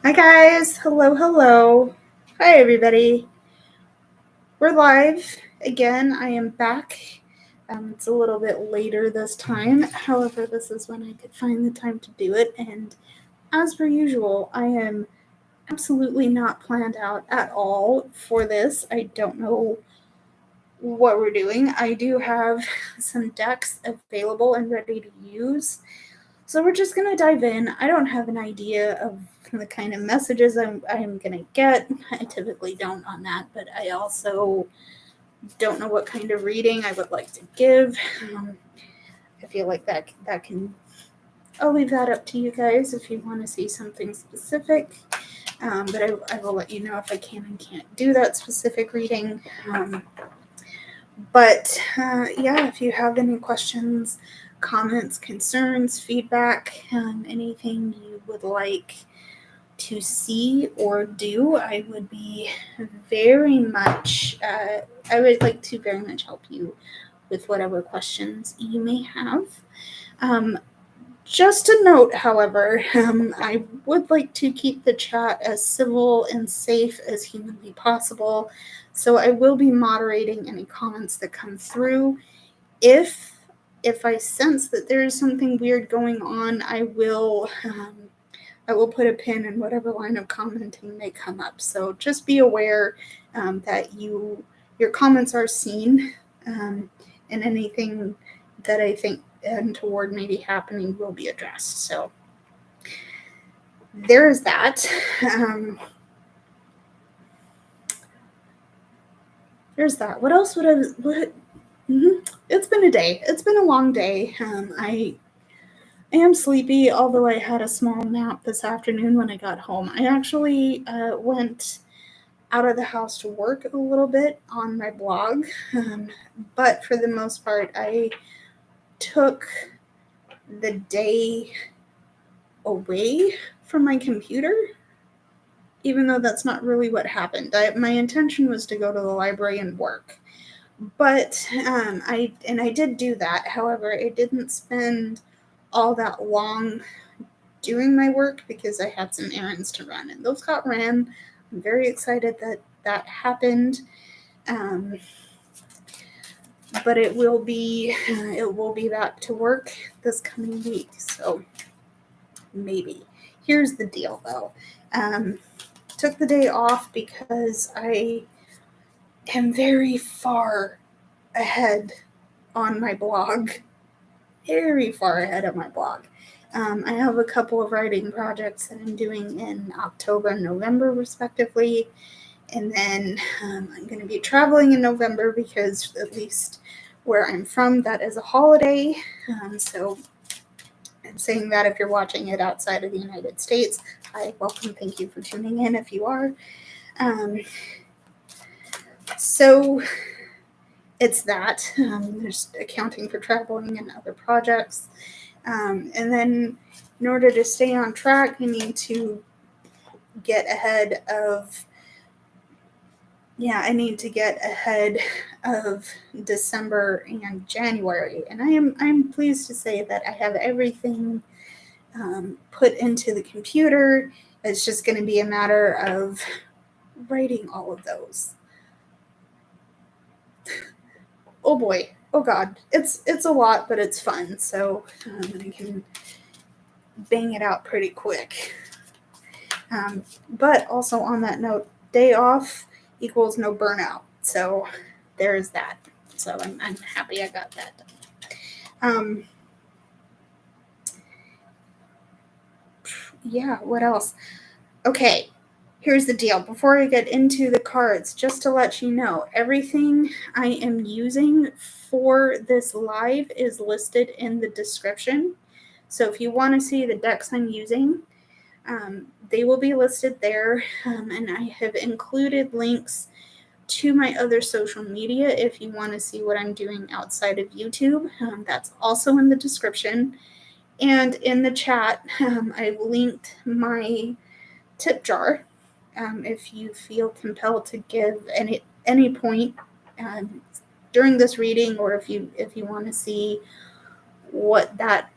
Hi guys, hello. Hi everybody. We're live again. I am back. It's a little bit later this time. However, this is when I could find the time to do it. And as per usual, I am absolutely not planned out at all for this. I don't know what we're doing. I do have some decks available and ready to use. So we're just going to dive in. I don't have an idea of the kind of messages I'm going to get. I typically don't on that, but I also don't know what kind of reading I would like to give. I feel like that can. I'll leave that up to you guys if you want to see something specific. But I will let you know if I can and can't do that specific reading. Yeah, if you have any questions, comments, concerns, feedback, anything you would like to see or do, I would be very much, I would like to very much help you with whatever questions you may have. Just a note, however, I would like to keep the chat as civil and safe as humanly possible. So I will be moderating any comments that come through. If I sense that there is something weird going on, I will put a pin in whatever line of commenting may come up. So just be aware that your comments are seen, and anything that I think toward maybe happening will be addressed. So there is that. There's that. What else would I? It's been a day. It's been a long day. I am sleepy, although I had a small nap this afternoon when I got home. I actually went out of the house to work a little bit on my blog, but for the most part, I took the day away from my computer, even though that's not really what happened. My intention was to go to the library and work. But I did do that. However, I didn't spend all that long doing my work because I had some errands to run, and those got ran. I'm very excited that happened. But it will be back to work this coming week. So maybe. Here's the deal, though. Took the day off because I am very far ahead on my blog. Very far ahead of my blog. I have a couple of writing projects that I'm doing in October and November, respectively. And then I'm going to be traveling in November because, at least where I'm from, that is a holiday. So I'm saying that if you're watching it outside of the United States, hi, welcome. Thank you for tuning in if you are. So it's that. There's accounting for traveling and other projects. And then in order to stay on track, I need to get ahead of December and January. And I'm pleased to say that I have everything put into the computer. It's just going to be a matter of writing all of those. Oh boy. Oh God. It's a lot, but it's fun. So I can bang it out pretty quick. But also on that note, day off equals no burnout. So there's that. So I'm happy I got that done. Yeah, what else? Okay, here's the deal. Before I get into the cards, just to let you know, everything I am using for this live is listed in the description. So if you want to see the decks I'm using, they will be listed there. And I have included links to my other social media if you want to see what I'm doing outside of YouTube. That's also in the description. And in the chat, I've linked my tip jar. If you feel compelled to give any point during this reading, or if you want to see what that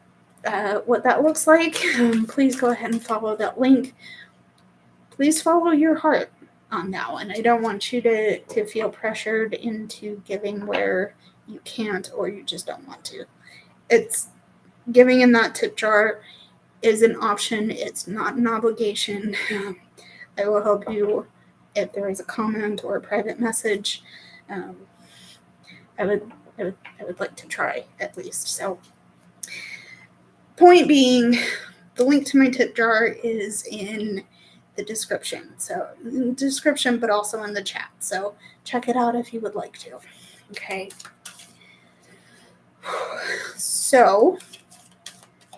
looks like, please go ahead and follow that link. please follow your heart on that one. I don't want you to feel pressured into giving where you can't or you just don't want to. It's giving in that tip jar is an option. It's not an obligation. I will help you if there is a comment or a private message. I would like to try at least. So, point being, the link to my tip jar is in the description. So, but also in the chat. So, check it out if you would like to. Okay. So,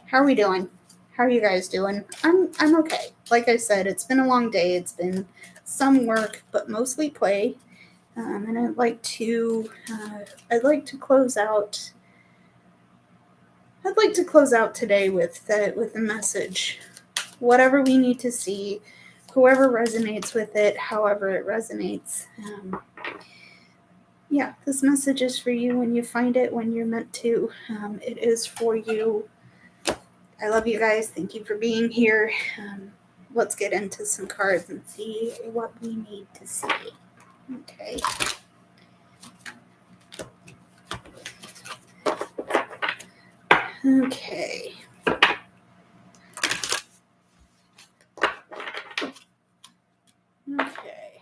how are we doing? How are you guys doing? I'm okay. Like I said, it's been a long day. It's been some work, but mostly play. And I'd like to close out. I'd like to close out today with a message. Whatever we need to see, whoever resonates with it, however it resonates. This message is for you when you find it, when you're meant to. It is for you. I love you guys. Thank you for being here. Let's get into some cards and see what we need to see. Okay. Okay. Okay.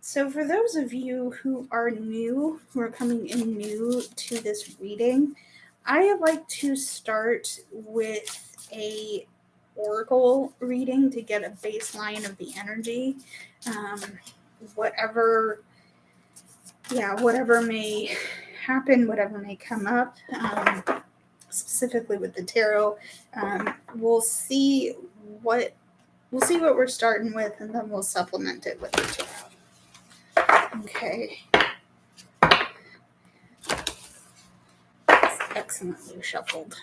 So for those of you who are new, who are coming in new to this reading, I like to start with a oracle reading to get a baseline of the energy. Whatever may happen, whatever may come up, specifically with the tarot, we'll see what we're starting with, and then we'll supplement it with the tarot. Okay. It's excellently shuffled.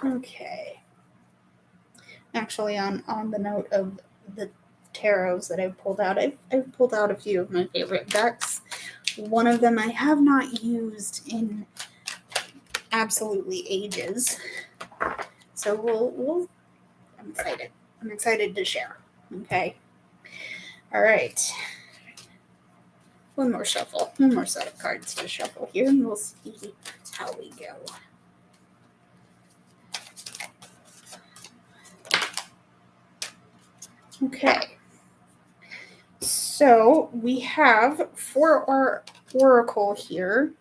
Okay. Actually, on the note of the tarots that I've pulled out, I've pulled out a few of my favorite decks. One of them I have not used in absolutely ages. So I'm excited. I'm excited to share. Okay. All right. One more set of cards to shuffle here, and we'll see how we go. Okay, so we have for our oracle here,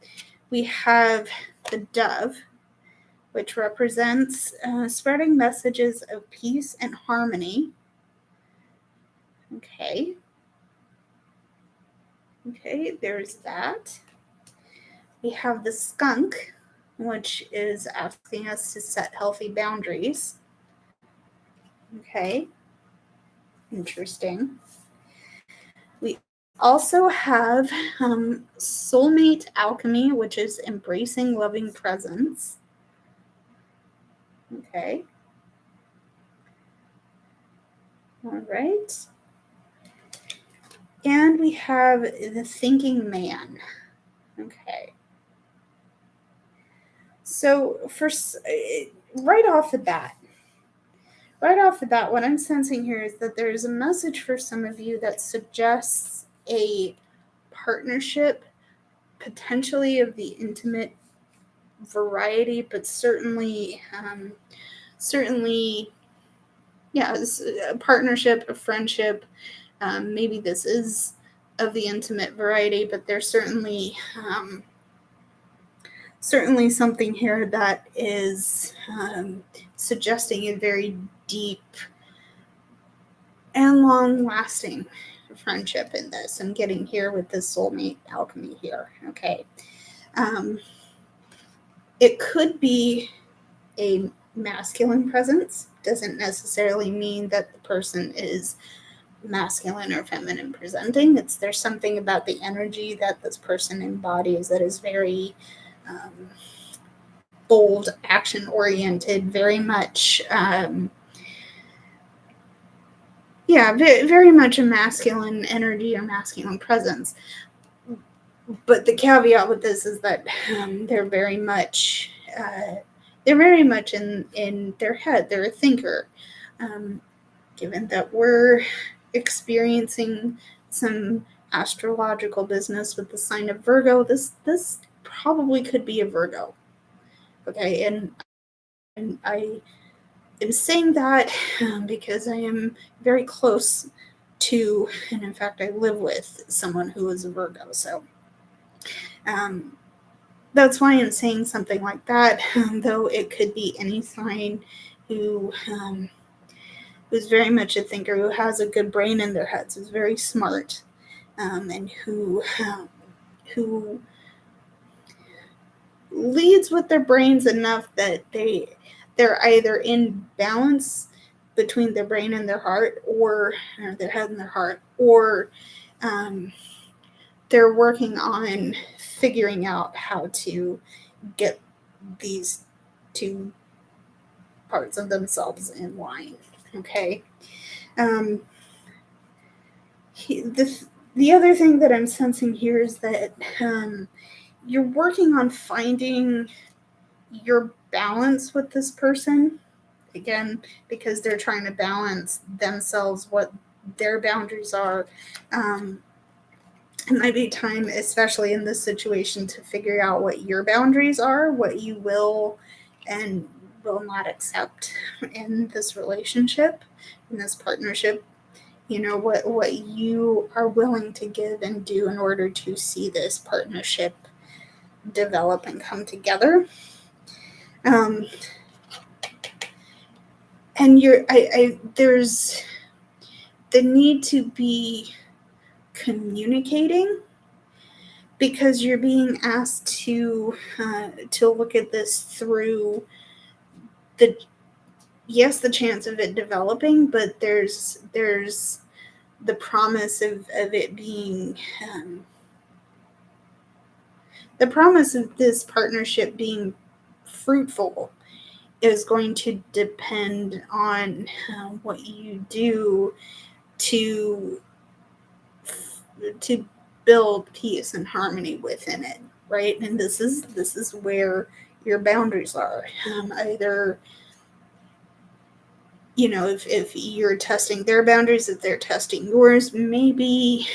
we have the dove, which represents spreading messages of peace and harmony. Okay, there's that. We have the skunk, which is asking us to set healthy boundaries. Okay. Interesting. We also have soulmate alchemy, which is embracing loving presence. Okay. All right. And we have the thinking man. Okay. So right off the bat, what I'm sensing here is that there's a message for some of you that suggests a partnership, potentially of the intimate variety, but certainly, a partnership, a friendship. Maybe this is of the intimate variety, but there's certainly something here that is suggesting a very deep and long-lasting friendship in this. I'm getting here with this soulmate alchemy here. Okay. It could be a masculine presence. Doesn't necessarily mean that the person is masculine or feminine presenting. There's something about the energy that this person embodies that is very bold, action-oriented, very much, very much a masculine energy or masculine presence. But the caveat with this is that they're very much in their head. They're a thinker. Given that we're experiencing some astrological business with the sign of Virgo, this probably could be a Virgo. Okay, and I am saying that because I am very close to, and in fact, I live with someone who is a Virgo. So that's why I'm saying something like that, though it could be any sign who's very much a thinker, who has a good brain in their heads, who's very smart, and who leads with their brains enough that they're either in balance between their brain and their heart, or their head and their heart, or they're working on figuring out how to get these two parts of themselves in line. Okay. The other thing that I'm sensing here is that you're working on finding your balance with this person, again, because they're trying to balance themselves, what their boundaries are. It might be time, especially in this situation, to figure out what your boundaries are, what you will and will not accept in this relationship, in this partnership. What you are willing to give and do in order to see this partnership develop and come together. And there's the need to be communicating, because you're being asked to look at this through the chance of it developing, but there's the promise of it being the promise of this partnership being fruitful is going to depend on what you do to build peace and harmony within it, right? And this is where your boundaries are. Either, if you're testing their boundaries, if they're testing yours, maybe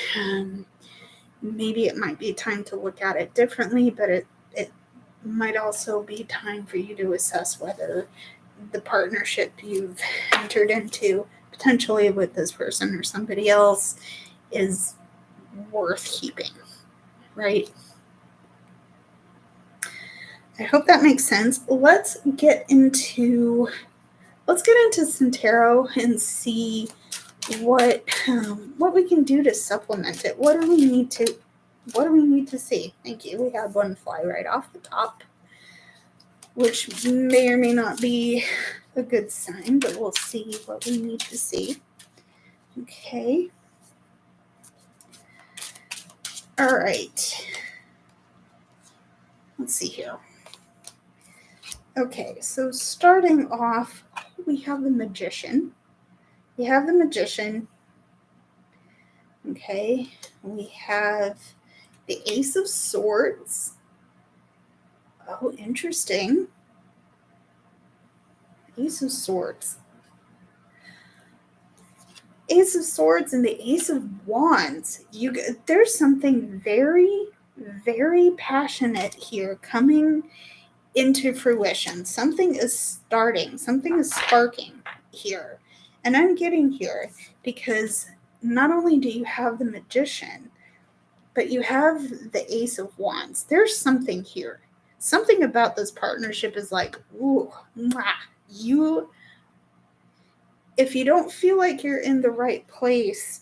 it might be time to look at it differently, but it might also be time for you to assess whether the partnership you've entered into, potentially with this person or somebody else, is worth keeping, right? I hope that makes sense. Let's get into Centero and see what we can do to supplement it. What do we need to see? Thank you. We had one fly right off the top, which may or may not be a good sign, but we'll see what we need to see. Okay. All right. Let's see here. Okay, so starting off, we have the Magician. Okay, we have the Ace of Swords. Oh, interesting. Ace of Swords. Ace of Swords and the Ace of Wands. There's something very, very passionate here coming into fruition. Something is starting. Something is sparking here. And I'm getting here because not only do you have the Magician, but you have the Ace of Wands. There's something here. Something about this partnership is like, ooh, mwah. If you don't feel like you're in the right place,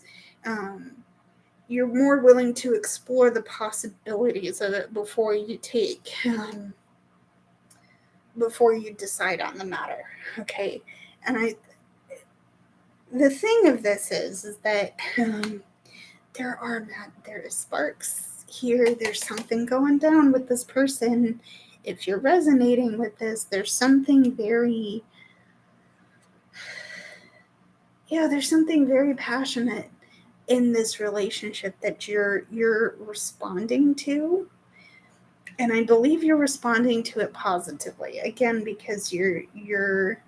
you're more willing to explore the possibilities of it before you decide on the matter. Okay. And the thing of this is that there is sparks here. There's something going down with this person. If you're resonating with this, there's something very passionate in this relationship that you're responding to. And I believe you're responding to it positively. Again, because you're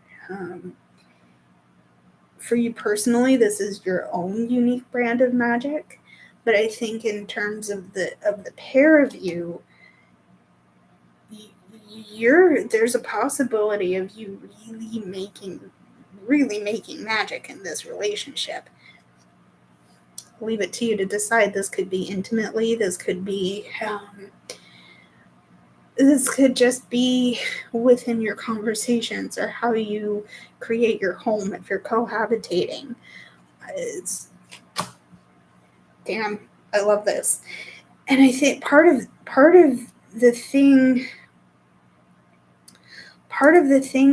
for you personally, this is your own unique brand of magic. But I think in terms of the pair of you, there's a possibility of you really making magic in this relationship. Leave it to you to decide. This could be intimately. This could be. This could just be within your conversations or how you create your home if you're cohabitating. Damn, I love this. And I think part of the thing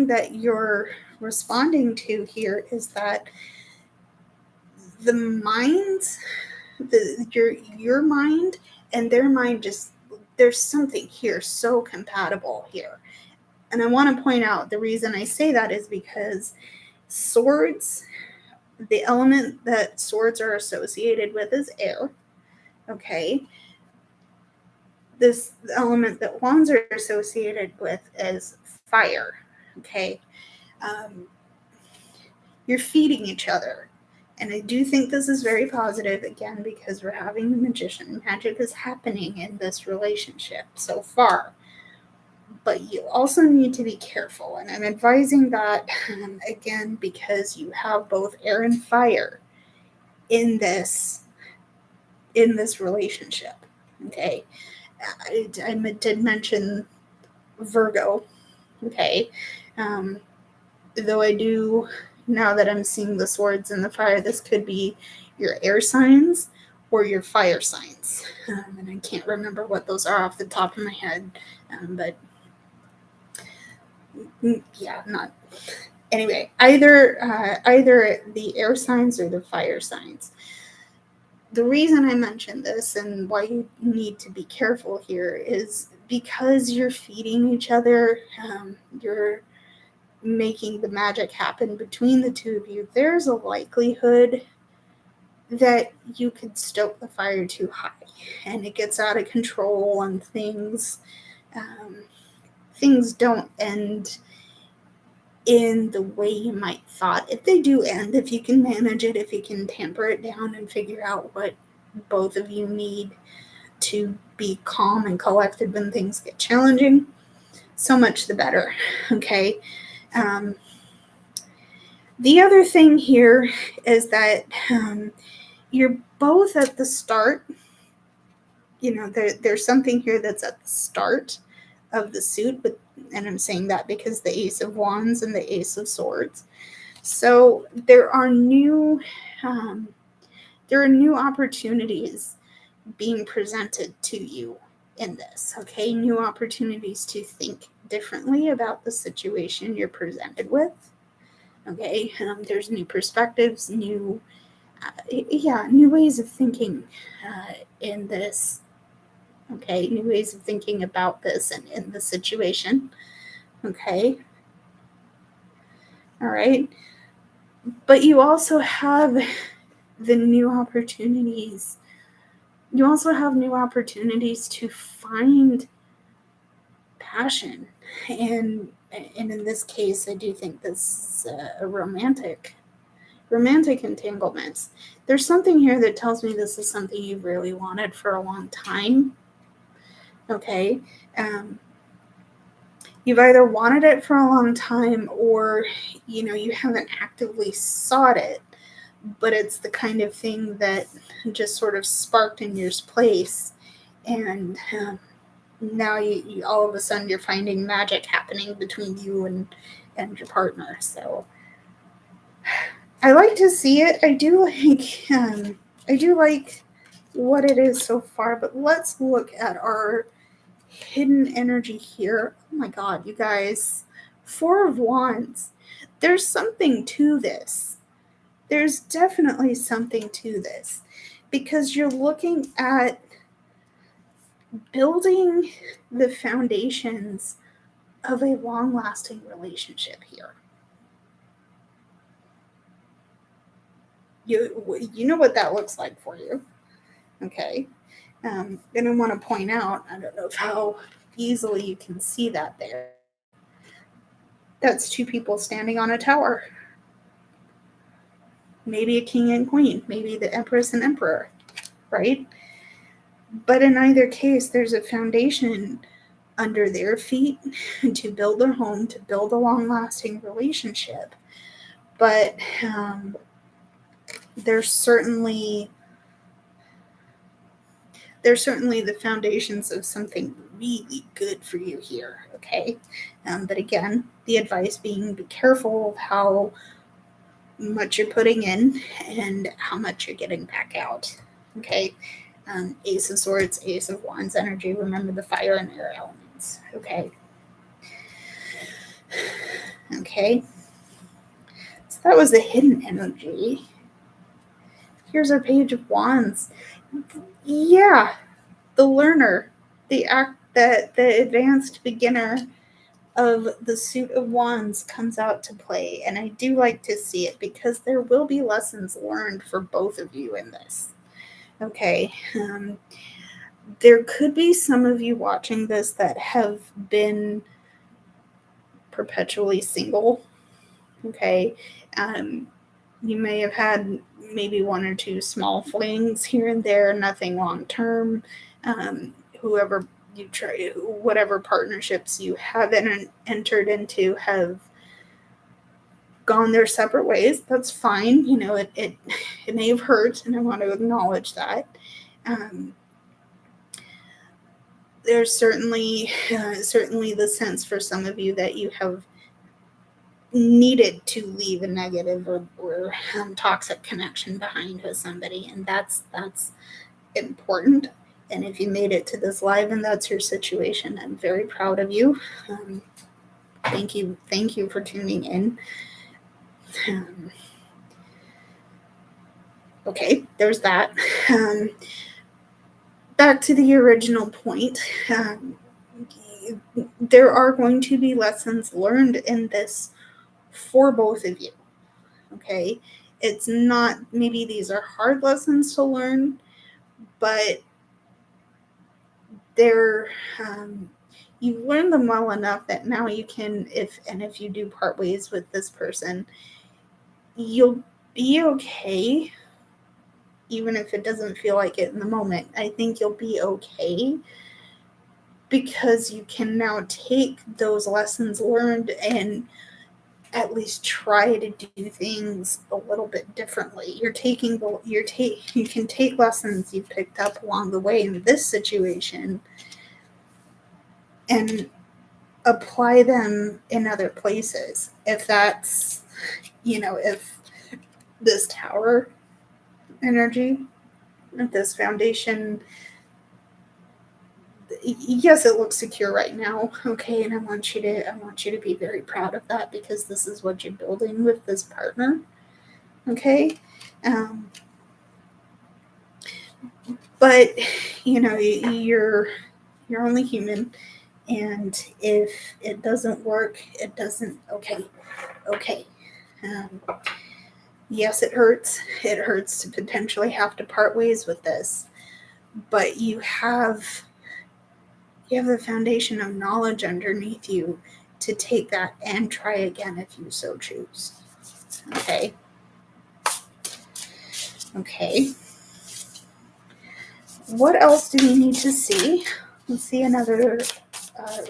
that you're responding to here is that the minds, your mind and their mind, just there's something here so compatible here. And I want to point out, the reason I say that is because swords, the element that swords are associated with is air. Okay. This element that wands are associated with is fire. Okay. You're feeding each other. And I do think this is very positive, again, because we're having the magician. Magic is happening in this relationship so far. But you also need to be careful. And I'm advising that, again, because you have both air and fire in this relationship. Okay. I did mention Virgo. Okay. Though I do, now that I'm seeing the swords and the fire, this could be your air signs or your fire signs. And I can't remember what those are off the top of my head. But yeah, not. Anyway, either the air signs or the fire signs. The reason I mention this and why you need to be careful here is because you're feeding each other, you're making the magic happen between the two of you. There's a likelihood that you could stoke the fire too high and it gets out of control and things don't end in the way you might thought. If they do end, if you can manage it, if you can tamper it down and figure out what both of you need to be calm and collected when things get challenging, so much the better. Okay. The other thing here is that you're both at the start. There's something here that's at the start of the suit, and I'm saying that because the Ace of Wands and the Ace of Swords. So there are new opportunities being presented to you in this. Okay, new opportunities to think differently about the situation you're presented with. Okay, there's new perspectives, new ways of thinking in this. Okay, new ways of thinking about this and in the situation. Okay. All right. But you also have the new opportunities. You also have new opportunities to find passion. And in this case, I do think this is a romantic entanglements. There's something here that tells me this is something you've really wanted for a long time. Okay. You've either wanted it for a long time or, you haven't actively sought it, but it's the kind of thing that just sort of sparked in your place. And now you all of a sudden you're finding magic happening between you and your partner. So I like to see it. I do like what it is so far, but let's look at our hidden energy here. Oh my God, you guys. 4 of Wands. There's something to this. There's definitely something to this because you're looking at building the foundations of a long-lasting relationship here. You know what that looks like for you. Okay. And I want to point out, I don't know how easily you can see that there. That's two people standing on a tower. Maybe a king and queen, maybe the empress and emperor, right? But in either case, there's a foundation under their feet to build a home, to build a long-lasting relationship. But there's certainly the foundations of something really good for you here, okay? But again, the advice being be careful of how much you're putting in and how much you're getting back out, okay? Ace of Swords, Ace of Wands energy. Remember the fire and air elements, okay? Okay. So that was the hidden energy. Here's our Page of Wands. Yeah, the learner, the advanced beginner of the Suit of Wands comes out to play, and I do like to see it because there will be lessons learned for both of you in this. Okay, there could be some of you watching this that have been perpetually single. Okay, you may have had maybe one or two small flings here and there, nothing long term. Whoever you try, whatever partnerships you have entered into have gone their separate ways. That's fine. You know, it may have hurt, and I want to acknowledge that. There's certainly the sense for some of you that you have needed to leave a negative or toxic connection behind with somebody, and that's important. And if you made it to this live and that's your situation, I'm very proud of you. Thank you for tuning in. Okay, there's that. Back to the original point. There are going to be lessons learned in this for both of you. Okay, it's not, maybe these are hard lessons to learn, but they're you've learned them well enough that now you can, if you do part ways with this person, you'll be okay, even if it doesn't feel like it in the moment. I think you'll be okay because you can now take those lessons learned and at least try to do things a little bit differently. You can take lessons you've picked up along the way in this situation and apply them in other places. If that's, if this tower energy, if this foundation, yes, it looks secure right now, okay, and I want you to be very proud of that because this is what you're building with this partner, okay. But you're only human, and if it doesn't work, it doesn't. Okay. Yes, it hurts. It hurts to potentially have to part ways with this, but you have the foundation of knowledge underneath you to take that and try again if you so choose. Okay. What else do we need to see? Let's see another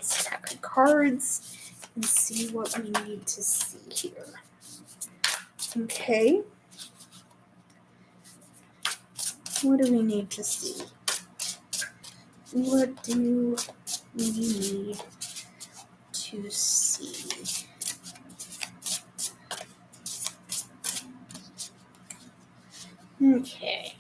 stack of cards and see what we need to see here. Okay. What do we need to see? What do we need to see? Okay.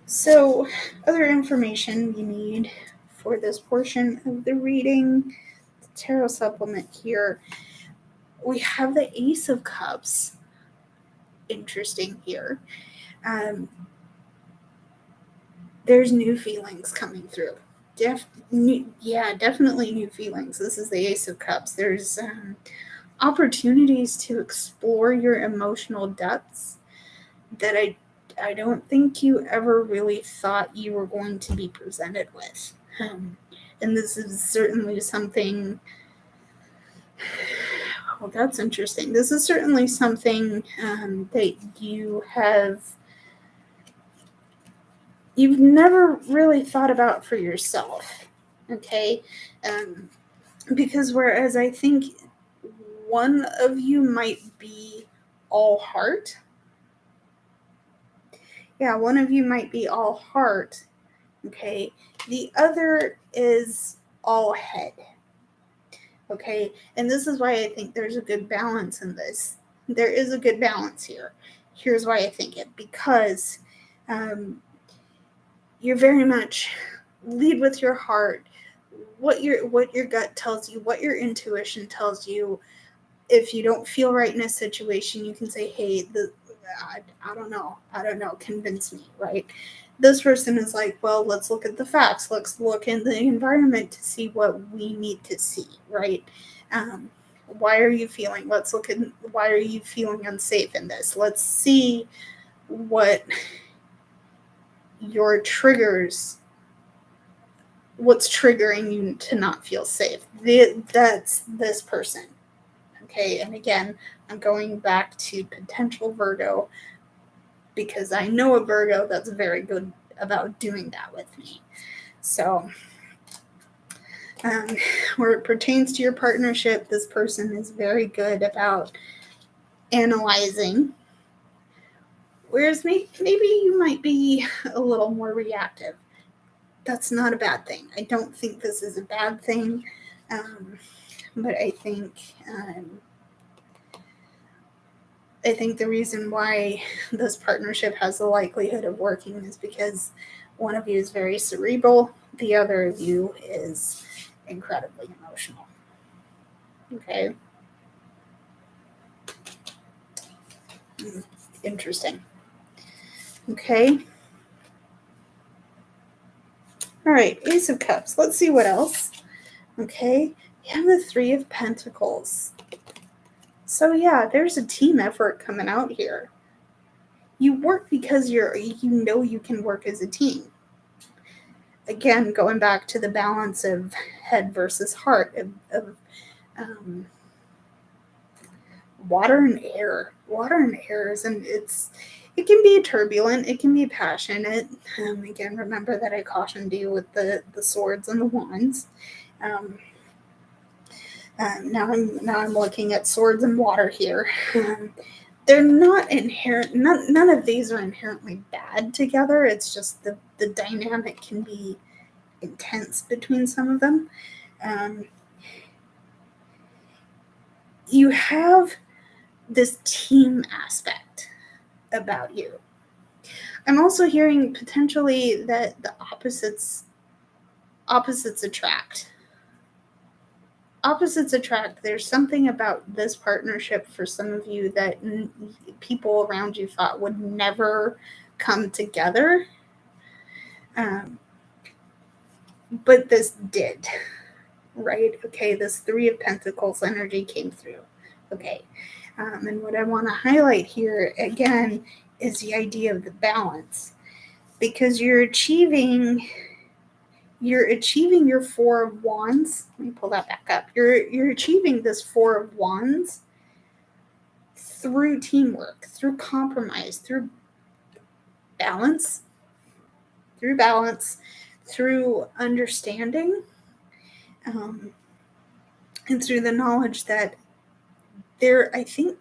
So, other information you need for this portion of the reading, the tarot supplement here, we have the Ace of Cups. Interesting here. There's new feelings coming through. Definitely new feelings. This is the Ace of Cups. There's opportunities to explore your emotional depths that I don't think you ever really thought you were going to be presented with. And this is certainly something, well, that's interesting. This is certainly something that you've never really thought about for yourself. Okay. Because whereas I think one of you might be all heart. Yeah, one of you might be all heart. Okay. The other is all head. Okay. And this is why I think there's a good balance in this. There is a good balance here. Here's why I think it. Because you're very much lead with your heart. What your gut tells you, what your intuition tells you. If you don't feel right in a situation, you can say, hey, I don't know, convince me, right? This person is like, well, let's look at the facts. Let's look in the environment to see what we need to see, right? Why are you feeling? Let's look at why are you feeling unsafe in this? Let's see what your triggers, what's triggering you to not feel safe. That's this person. Okay, and again, I'm going back to potential Virgo because I know a Virgo that's very good about doing that with me. So, where it pertains to your partnership, this person is very good about analyzing. Whereas maybe you might be a little more reactive. That's not a bad thing. I don't think this is a bad thing, but I think the reason why this partnership has the likelihood of working is because one of you is very cerebral, the other of you is incredibly emotional. Okay. Interesting. Okay. All right, Ace of Cups. Let's see what else. Okay. You have the Three of Pentacles. So yeah, there's a team effort coming out here. You work because you know you can work as a team. Again, going back to the balance of head versus heart, of water and air. Water and air and it can be turbulent, it can be passionate. Again, remember that I cautioned you with the swords and the wands. Now I'm looking at swords and water here. They're not inherent. None of these are inherently bad together. It's just the dynamic can be intense between some of them. You have this team aspect about you. I'm also hearing potentially that the opposites attract. Opposites attract. There's something about this partnership for some of you that people around you thought would never come together. But this did, right? Okay, this Three of Pentacles energy came through. Okay. And what I want to highlight here again is the idea of the balance, because you're achieving your Four of Wands. Let me pull that back up. You're achieving this Four of Wands through teamwork, through compromise, through balance, through understanding, and through the knowledge that I think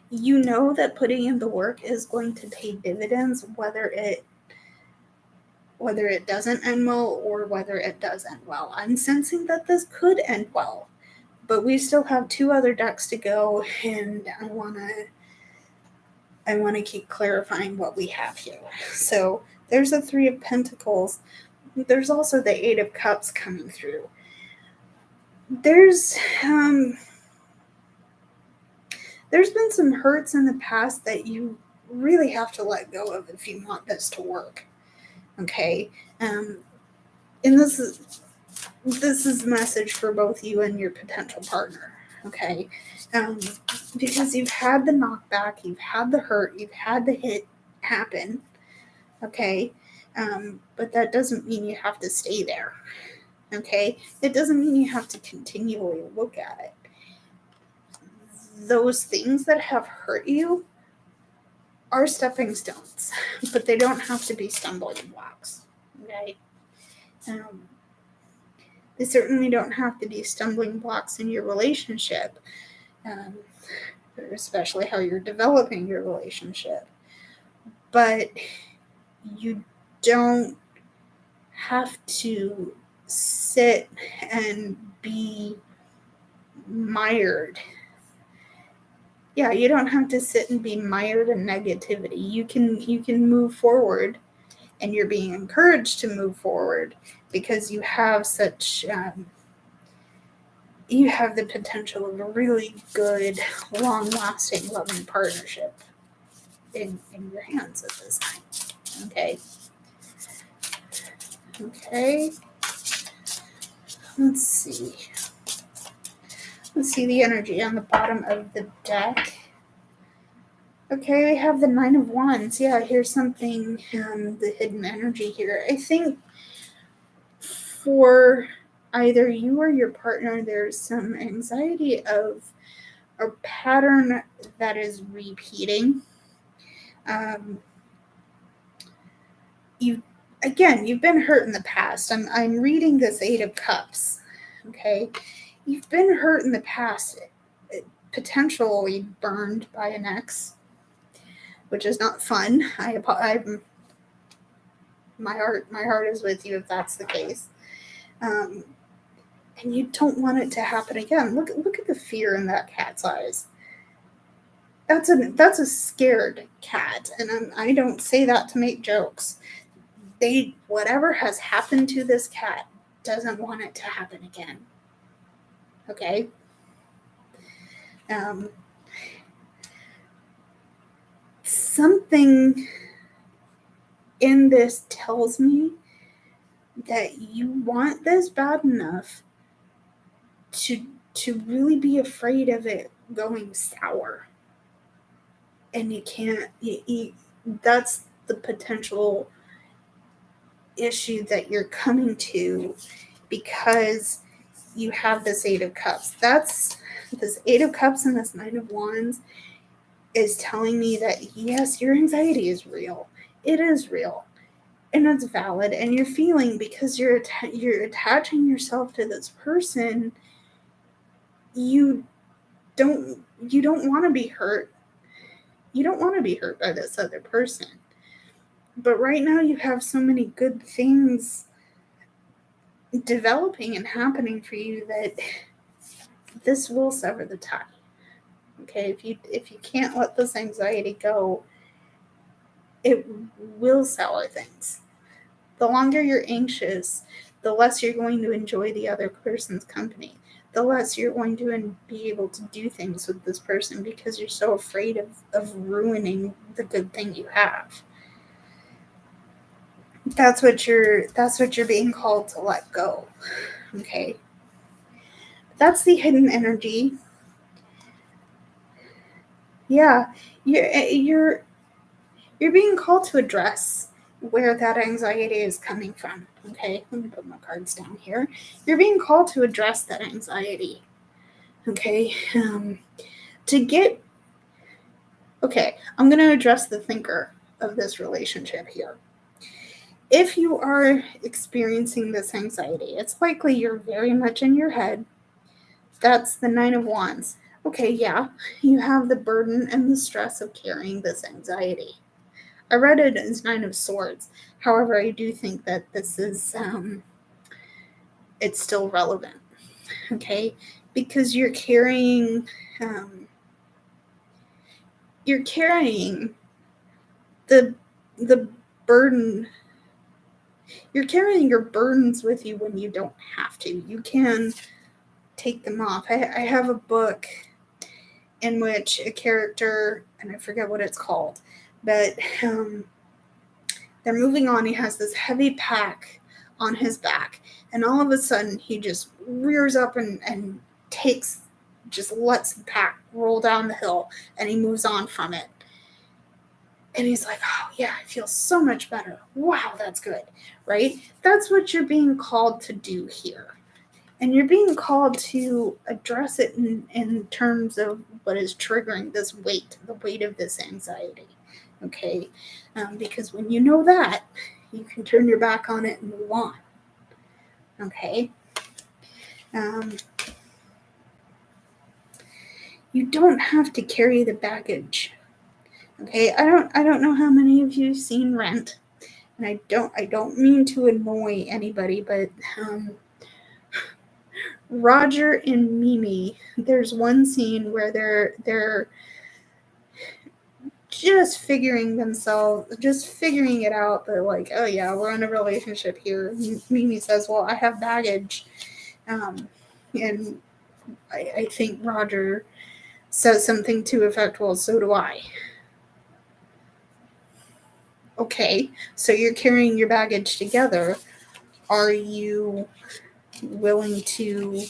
you know that putting in the work is going to pay dividends, whether it doesn't end well or whether it does end well. I'm sensing that this could end well, but we still have 2 other decks to go, and I want to keep clarifying what we have here. So there's a Three of Pentacles. There's also the Eight of Cups coming through. There's been some hurts in the past that you really have to let go of if you want this to work. Okay. And this is a message for both you and your potential partner. okay? Because you've had the knockback, you've had the hurt, you've had the hit happen, okay? But that doesn't mean you have to stay there, okay? It doesn't mean you have to continually look at it. Those things that have hurt you are stepping stones, but they don't have to be stumbling blocks, okay? They certainly don't have to be stumbling blocks in your relationship, especially how you're developing your relationship. But you don't have to sit and be mired. Yeah, you don't have to sit and be mired in negativity. You can move forward, and you're being encouraged to move forward because you have such you have the potential of a really good, long-lasting, loving partnership in your hands at this time. Okay. Let's see the energy on the bottom of the deck. Okay, we have the Nine of Wands. Yeah, here's something, the hidden energy here. I think for either you or your partner, there's some anxiety of a pattern that is repeating. You've been hurt in the past. I'm reading this Eight of Cups. Okay, you've been hurt in the past, potentially burned by an ex, which is not fun. My heart is with you if that's the case. And you don't want it to happen again. Look at the fear in that cat's eyes. That's a scared cat, and I don't say that to make jokes. Whatever has happened to this cat doesn't want it to happen again. Okay? Something in this tells me that you want this bad enough to really be afraid of it going sour. And you can't, that's the potential issue that you're coming to because you have this Eight of Cups. That's this Eight of Cups and this Nine of Wands is telling me that yes, your anxiety is real. It is real. And it's valid, and you're feeling because you're attaching yourself to this person. You don't want to be hurt. You don't want to be hurt by this other person. But right now you have so many good things developing and happening for you that this will sever the tie. Okay, if you can't let this anxiety go, it will sour things. The longer you're anxious, the less you're going to enjoy the other person's company. The less you're going to be able to do things with this person because you're so afraid of ruining the good thing you have. That's what you're being called to let go. Okay. That's the hidden energy. Yeah, you're being called to address where that anxiety is coming from. Okay, let me put my cards down here. You're being called to address that anxiety. Okay, I'm going to address the thinker of this relationship here. If you are experiencing this anxiety, it's likely you're very much in your head. That's the Nine of Wands. Okay, yeah, you have the burden and the stress of carrying this anxiety. I read it as Nine of Swords. However, I do think that this is, it's still relevant, okay? Because you're carrying the burden. You're carrying your burdens with you when you don't have to. You can take them off. I have a book in which a character, and I forget what it's called, but they're moving on. He has this heavy pack on his back, and all of a sudden he just rears up and takes just lets the pack roll down the hill, and he moves on from it. And he's like, oh, yeah, I feel so much better. Wow, that's good, right? That's what you're being called to do here. And you're being called to address it in terms of what is triggering this weight, the weight of this anxiety, okay? Because when you know that, you can turn your back on it and move on, okay? You don't have to carry the baggage. Okay, I don't know how many of you have seen Rent, and I don't mean to annoy anybody, but Roger and Mimi, there's one scene where they're just figuring it out. They're like, oh yeah, we're in a relationship here. Mimi says, well, I have baggage, and I think Roger says something to effect, well, so do I. Okay, so you're carrying your baggage together. Are you willing to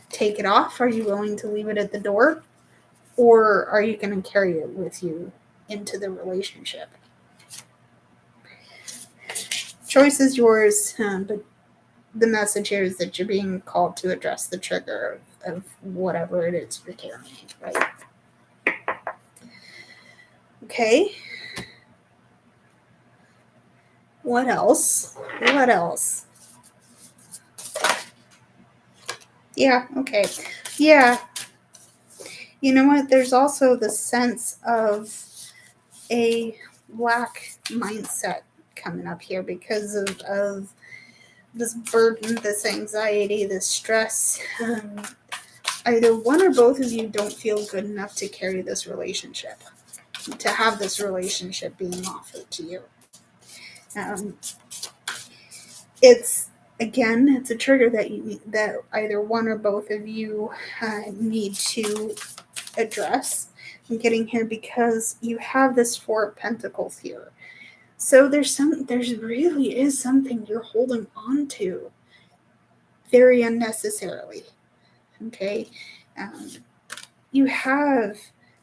take it off? Are you willing to leave it at the door? Or are you going to carry it with you into the relationship? Choice is yours, but the message here is that you're being called to address the trigger of whatever it is you're carrying, right? Okay. What else? Yeah, okay. Yeah. You know what? There's also the sense of a lack mindset coming up here because of this burden, this anxiety, this stress. Either one or both of you don't feel good enough to carry this relationship, to have this relationship being offered to you. It's a trigger that either one or both of you need to address. I'm getting here because you have this Four of Pentacles here. So there really is something you're holding on to very unnecessarily. Okay. You have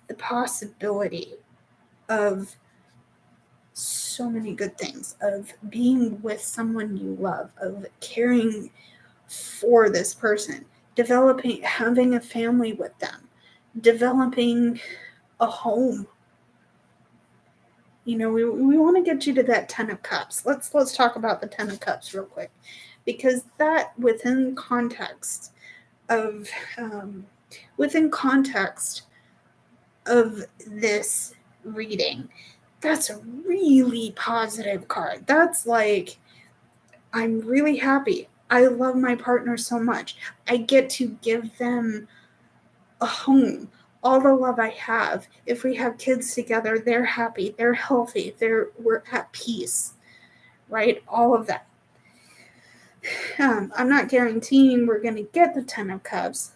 the possibility of so many good things, of being with someone you love, of caring for this person, having a family with them, developing a home. You know, we want to get you to that 10 of Cups. Let's talk about the 10 of Cups real quick, because that within context of this reading, that's a really positive card. That's like, I'm really happy. I love my partner so much. I get to give them a home, all the love I have. If we have kids together, they're happy, they're healthy, we're at peace, right? All of that. I'm not guaranteeing we're going to get the 10 of Cups.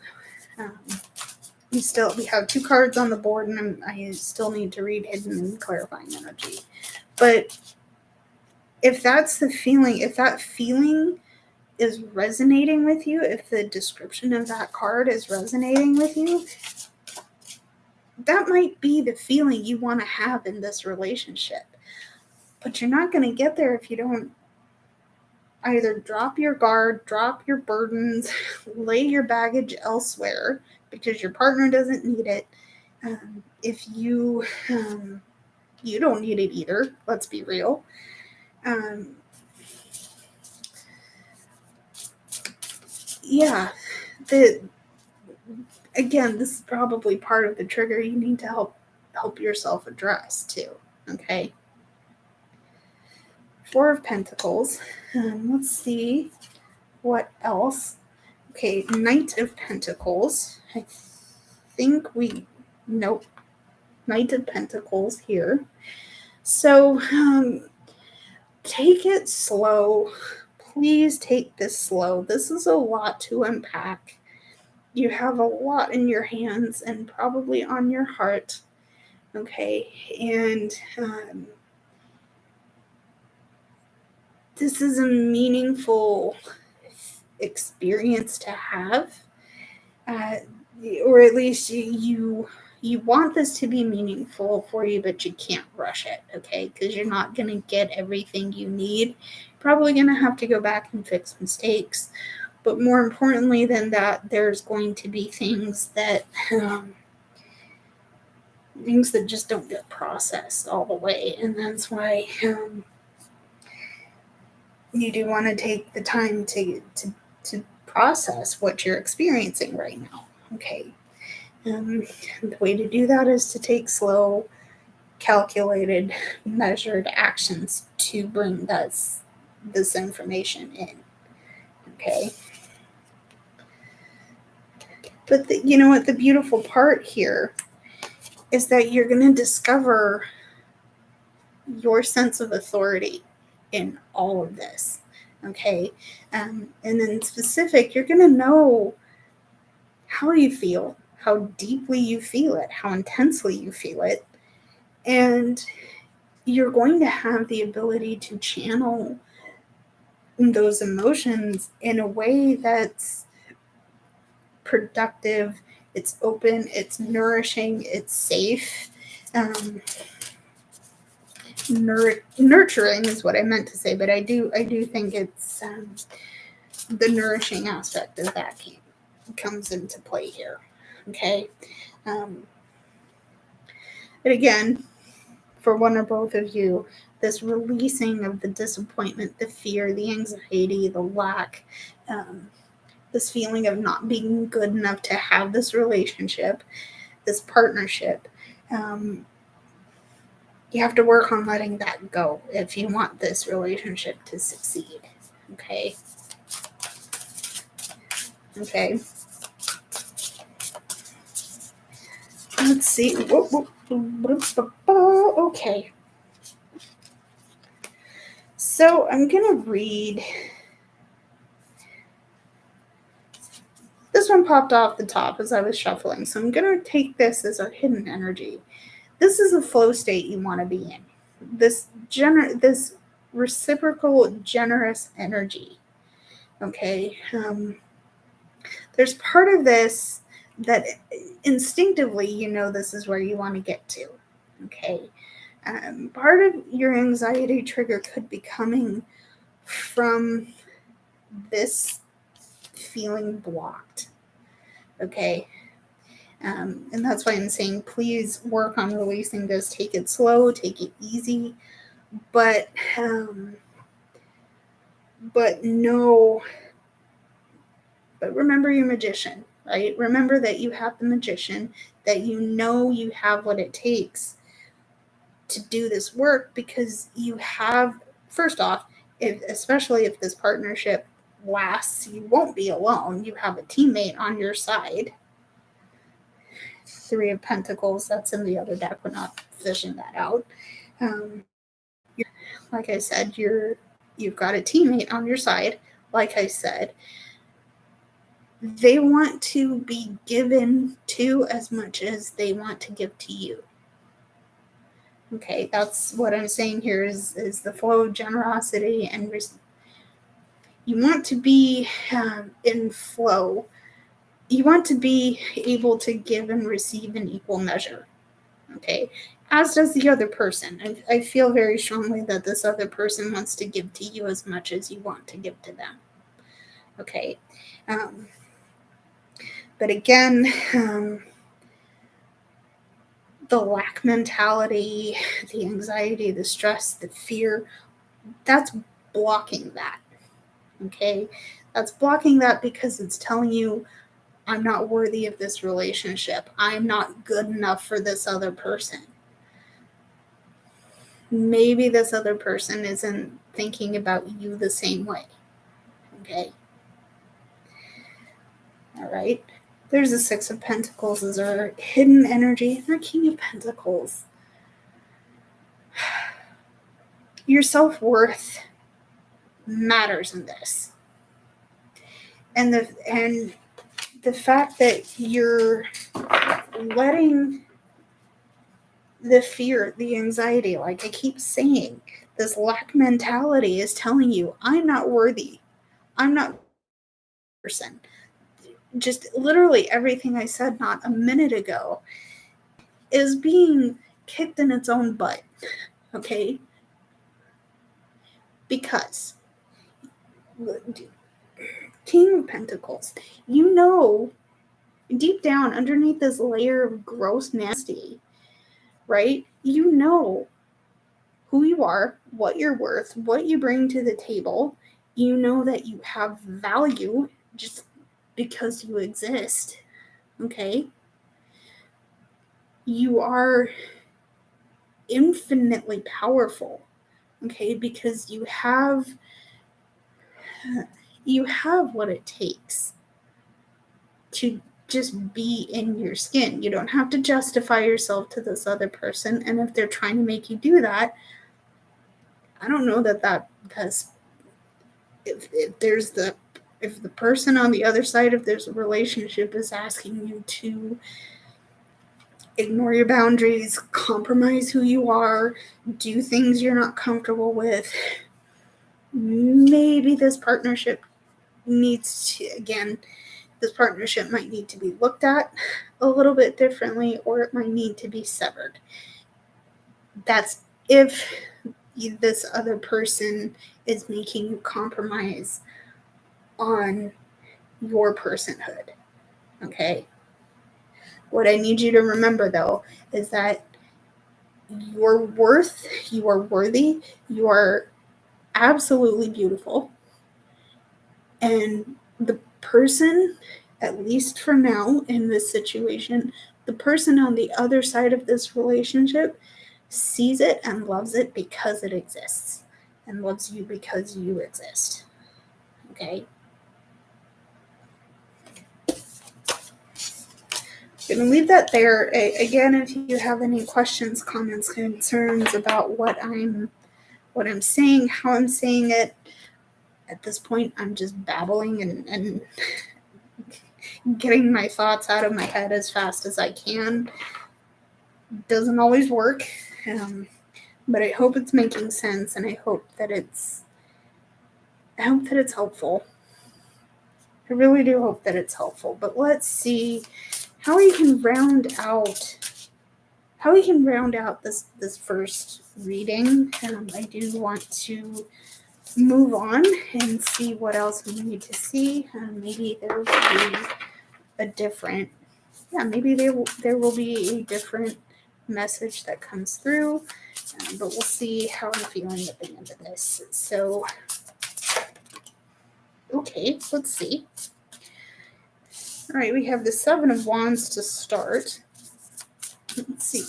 We have 2 cards on the board, and I still need to read Hidden and Clarifying Energy. But if that's the feeling, if that feeling is resonating with you, if the description of that card is resonating with you, that might be the feeling you want to have in this relationship. But you're not going to get there if you don't either drop your guard, drop your burdens, lay your baggage elsewhere because your partner doesn't need it. If you don't need it either, let's be real. Again, this is probably part of the trigger you need to help yourself address too. Okay. 4 of Pentacles. Let's see what else. Okay, Knight of Pentacles. I think nope. Knight of Pentacles here. So take it slow. Please take this slow. This is a lot to unpack. You have a lot in your hands and probably on your heart. Okay, and this is a meaningful experience to have. or at least you want this to be meaningful for you, but you can't rush it, okay? Because you're not going to get everything you need. Probably going to have to go back and fix mistakes. But more importantly than that, there's going to be things that just don't get processed all the way, and that's why you do want to take the time to process what you're experiencing right now. Okay. The way to do that is to take slow, calculated, measured actions to bring this information in. Okay. But you know what? The beautiful part here is that you're going to discover your sense of authority in all of this. Okay. And then specific, you're going to know how you feel, how deeply you feel it, how intensely you feel it. And you're going to have the ability to channel those emotions in a way that's productive, it's open, it's nourishing, it's safe. Nurturing is what I meant to say, but I do think it's the nourishing aspect of that comes into play here. Okay. But again, for one or both of you, this releasing of the disappointment, the fear, the anxiety, the lack, this feeling of not being good enough to have this relationship, this partnership, you have to work on letting that go if you want this relationship to succeed. Okay. Okay. Let's see. Okay. So I'm going to read. This one popped off the top as I was shuffling. So I'm going to take this as our hidden energy. This is a flow state you want to be in. This reciprocal, generous energy. Okay. There's part of this that instinctively, this is where you want to get to. Okay. Part of your anxiety trigger could be coming from this feeling blocked. Okay. And that's why I'm saying, please work on releasing this. Take it slow, take it easy, but remember your magician, right? Remember that you have the magician, that you have what it takes to do this work, because you have, first off, especially if this partnership lasts, you won't be alone. You have a teammate on your side. 3 of Pentacles, that's in the other deck. We're not fishing that out. Like I said, you've got a teammate on your side. Like I said, they want to be given to as much as they want to give to you. Okay, that's what I'm saying here is the flow of generosity, and you want to be in flow. You want to be able to give and receive in equal measure. Okay, as does the other person. I feel very strongly that this other person wants to give to you as much as you want to give to them. Okay, but again, the lack mentality, the anxiety, the stress, the fear, that's blocking that. Okay, that's blocking that because it's telling you, I'm not worthy of this relationship. I'm not good enough for this other person. Maybe this other person isn't thinking about you the same way. Okay. All right. There's the 6 of Pentacles as our hidden energy, and our King of Pentacles. Your self-worth matters in this. And the fact that you're letting the fear, the anxiety, like I keep saying, this lack mentality is telling you, I'm not worthy. I'm not a person. just literally everything I said not a minute ago is being kicked in its own butt, okay? Because King of Pentacles, you know, deep down underneath this layer of gross nasty, right? You know who you are, what you're worth, what you bring to the table. You know that you have value just because you exist, okay? You are infinitely powerful, okay? Because you have what it takes to just be in your skin. You don't have to justify yourself to this other person, and if they're trying to make you do that, I don't know because if the person on the other side of this relationship is asking you to ignore your boundaries, compromise who you are, do things you're not comfortable with, maybe this partnership might need to be looked at a little bit differently, or it might need to be severed. That's if this other person is making you compromise on your personhood, okay? What I need you to remember, though, is that you are worthy, you are absolutely beautiful, and the person, at least for now in this situation, the person on the other side of this relationship sees it and loves it because it exists, and loves you because you exist, okay? I'm going to leave that there. Again, if you have any questions, comments, concerns about what I'm saying, how I'm saying it, at this point, I'm just babbling and getting my thoughts out of my head as fast as I can. Doesn't always work, but I hope it's making sense, and I hope that it's helpful. I really do hope that it's helpful. But let's see how we can round out this first reading. I do want to move on and see what else we need to see. Maybe there will be a different message that comes through, but we'll see how I'm feeling at the end of this. So, okay, let's see. All right, we have the Seven of Wands to start. Let's see.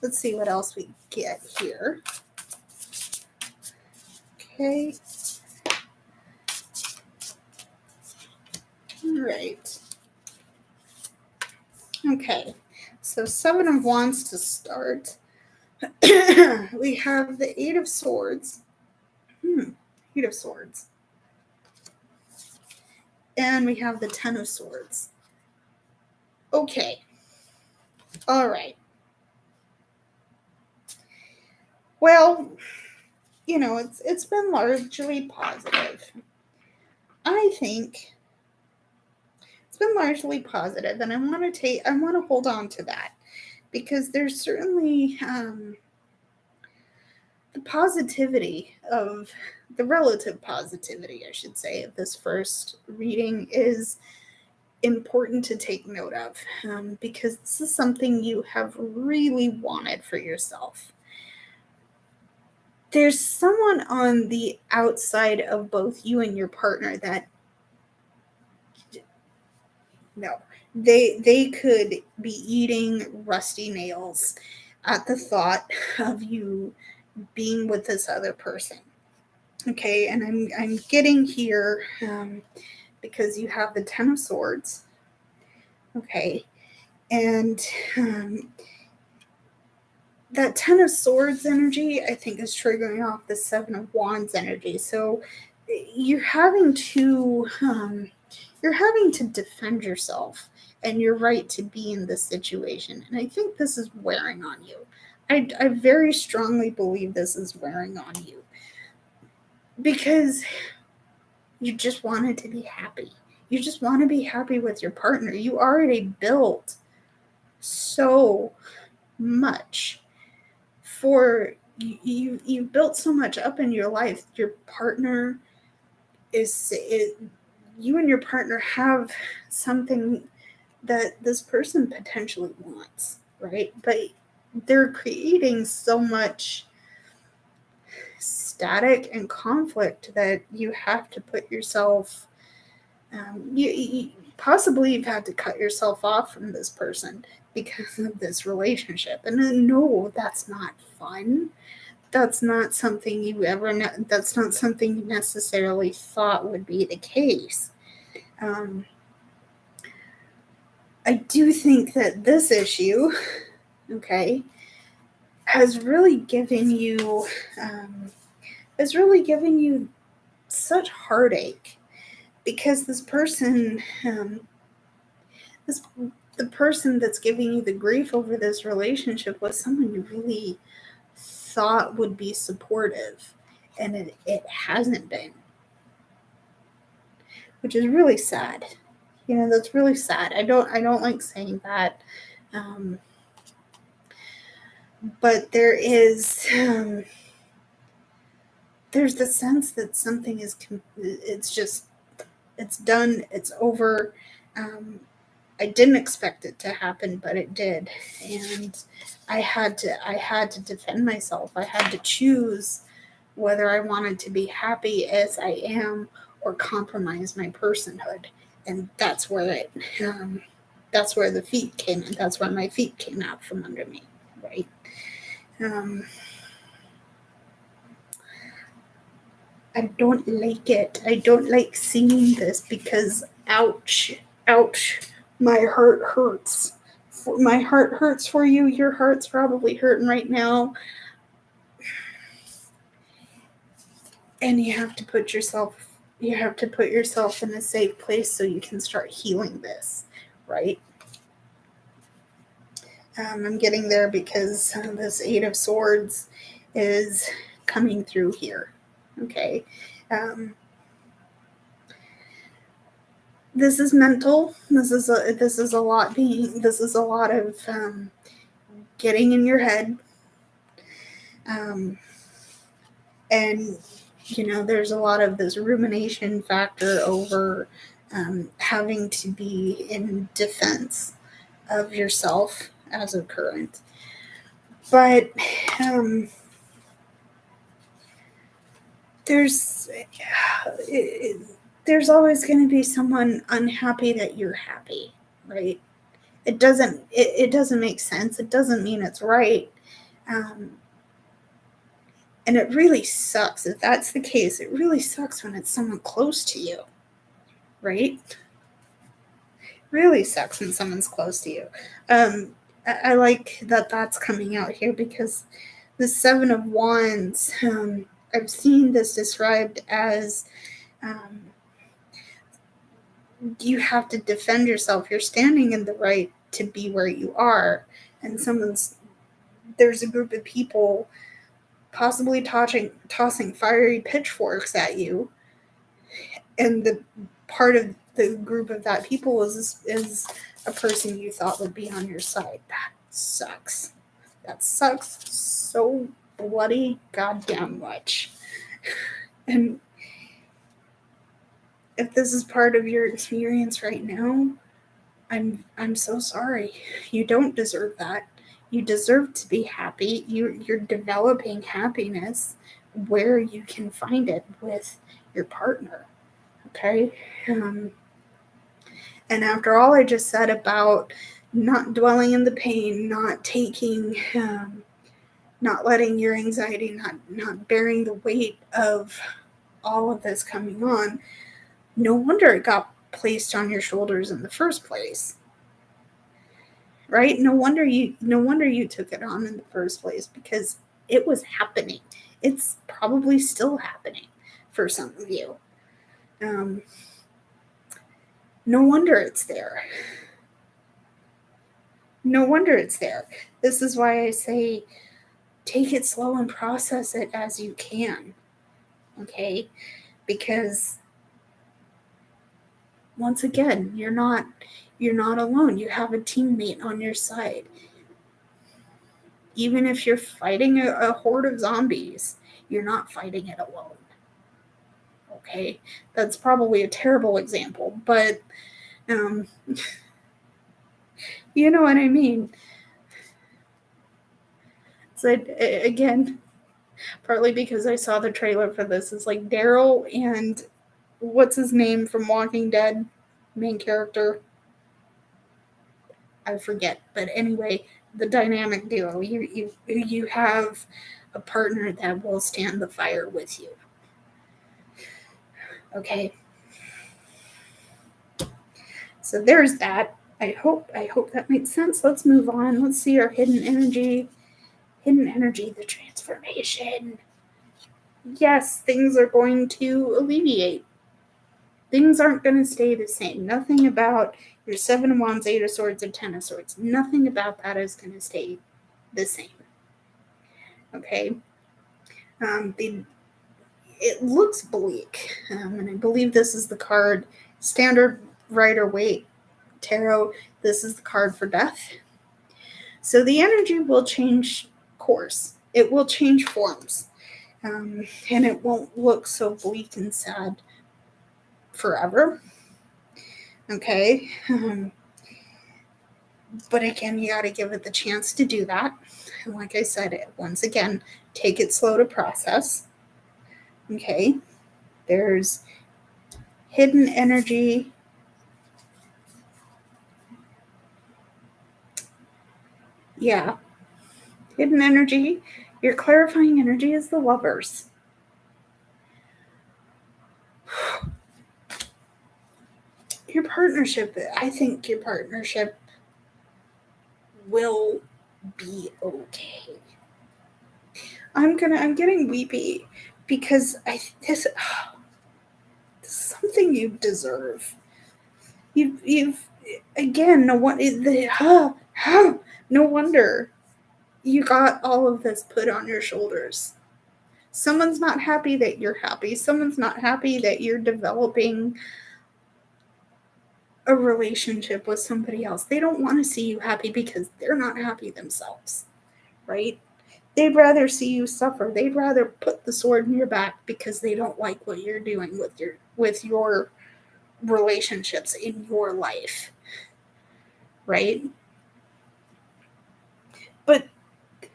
Let's see what else we get here. Okay. All right. Okay. So Seven of Wands to start. We have the Eight of Swords. Eight of Swords. And we have the Ten of Swords. Okay. All right. Well, it's been largely positive. I think it's been largely positive, and I want to hold on to that, because there's certainly the relative positivity, I should say, of this first reading is important to take note of, because this is something you have really wanted for yourself. There's someone on the outside of both you and your partner that they could be eating rusty nails at the thought of you being with this other person. Okay, and I'm getting here because you have the Ten of Swords. Okay, and that Ten of Swords energy, I think, is triggering off the Seven of Wands energy. So you're having to defend yourself and your right to be in this situation. And I think this is wearing on you. I very strongly believe this is wearing on you, because you just wanted to be happy. You just want to be happy with your partner. You already built so much for you've built so much up in your life. Your partner you and your partner have something that this person potentially wants, right? But they're creating so much static and conflict that you have to put yourself possibly you've had to cut yourself off from this person because of this relationship. And no, that's not fun. That's not something that's not something you necessarily thought would be the case. I do think that this issue, okay, has really given you such heartache, because this person, the person that's giving you the grief over this relationship was someone you really thought would be supportive, and it hasn't been, which is really sad. That's really sad. I don't like saying that, but there's the sense that something is it's done, it's over. I didn't expect it to happen, but it did, and I had to defend myself. I had to choose whether I wanted to be happy as I am or compromise my personhood, and that's where the feet came in. That's where my feet came out from under me, right? I don't like it. I don't like seeing this, because ouch, my heart hurts. My heart hurts for you. Your heart's probably hurting right now. And you have to put yourself in a safe place so you can start healing this, right? I'm getting there because this Eight of Swords is coming through here. Okay. This is mental. This is a lot of getting in your head. And there's a lot of this rumination factor over having to be in defense of yourself as a current. But there's always going to be someone unhappy that you're happy, right? It doesn't make sense. It doesn't mean it's right. And it really sucks. If that's the case, it really sucks when it's someone close to you, right? Really sucks when someone's close to you. I like that that's coming out here, because the Seven of Wands, I've seen this described as you have to defend yourself. You're standing in the right to be where you are, and there's a group of people possibly tossing fiery pitchforks at you, and the part of the group of that people is a person you thought would be on your side. That sucks. That sucks so bloody goddamn much. And if this is part of your experience right now, I'm so sorry. You don't deserve that. You deserve to be happy. You're developing happiness where you can find it with your partner. Okay? And after all I just said about not dwelling in the pain, not taking, not letting your anxiety, not bearing the weight of all of this coming on, no wonder it got placed on your shoulders in the first place. Right? No wonder you took it on in the first place, because it was happening. It's probably still happening for some of you. No wonder it's there. No wonder it's there. This is why I say take it slow and process it as you can. Okay? Because once again, you're not alone. You have a teammate on your side. Even if you're fighting a horde of zombies, you're not fighting it alone. Okay? That's probably a terrible example, but you know what I mean. So again, partly because I saw the trailer for this, is like Daryl and what's his name from Walking Dead, main character, I forget, but anyway, the dynamic duo. You have a partner that will stand the fire with you. Okay. So there's that. I hope that makes sense. Let's move on. Let's see our hidden energy. Hidden energy, the transformation. Yes, things are going to alleviate. Things aren't going to stay the same. Nothing about your 7 of Wands, 8 of Swords, or 10 of Swords. Nothing about that is going to stay the same. Okay? It looks bleak. And I believe this is the card, Standard Rider-Waite Tarot. This is the card for death. So the energy will change course. It will change forms. And it won't look so bleak and sad forever. Okay? But again, you got to give it the chance to do that. And like I said, once again, take it slow to process. Okay? There's hidden energy. Yeah. Hidden energy. Your clarifying energy is the Lovers. Your partnership, I think your partnership will be okay. I'm getting weepy because this is something you deserve. You've again, no wonder you got all of this put on your shoulders. Someone's not happy that you're happy. Someone's not happy that you're developing a relationship with somebody else. They don't want to see you happy because they're not happy themselves, right? They'd rather see you suffer. They'd rather put the sword in your back because they don't like what you're doing with your relationships in your life, right? But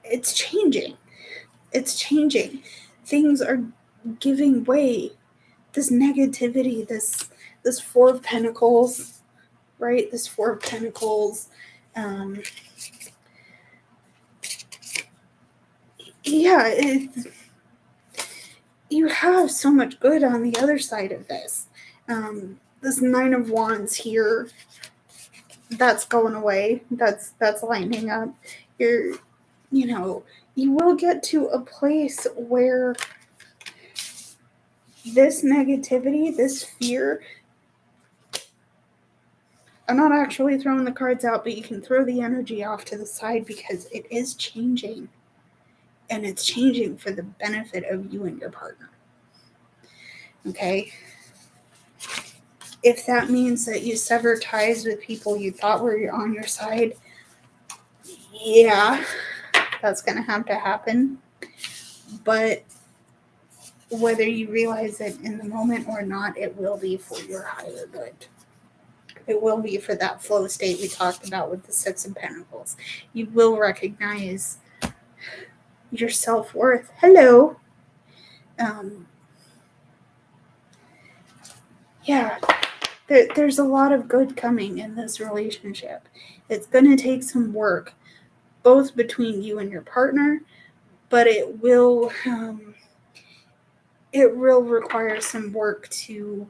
it's changing. It's changing. Things are giving way. This negativity, this Four of Pentacles, right? This Four of Pentacles. You have so much good on the other side of this. This Nine of Wands here, that's going away. That's lightening up. You will get to a place where this negativity, this fear, I'm not actually throwing the cards out, but you can throw the energy off to the side because it is changing. And it's changing for the benefit of you and your partner. Okay? If that means that you sever ties with people you thought were on your side, yeah, that's going to have to happen. But whether you realize it in the moment or not, it will be for your higher good. It will be for that flow state we talked about with the Six of Pentacles. You will recognize your self-worth. Hello. There's a lot of good coming in this relationship. It's going to take some work, both between you and your partner, but it will require some work to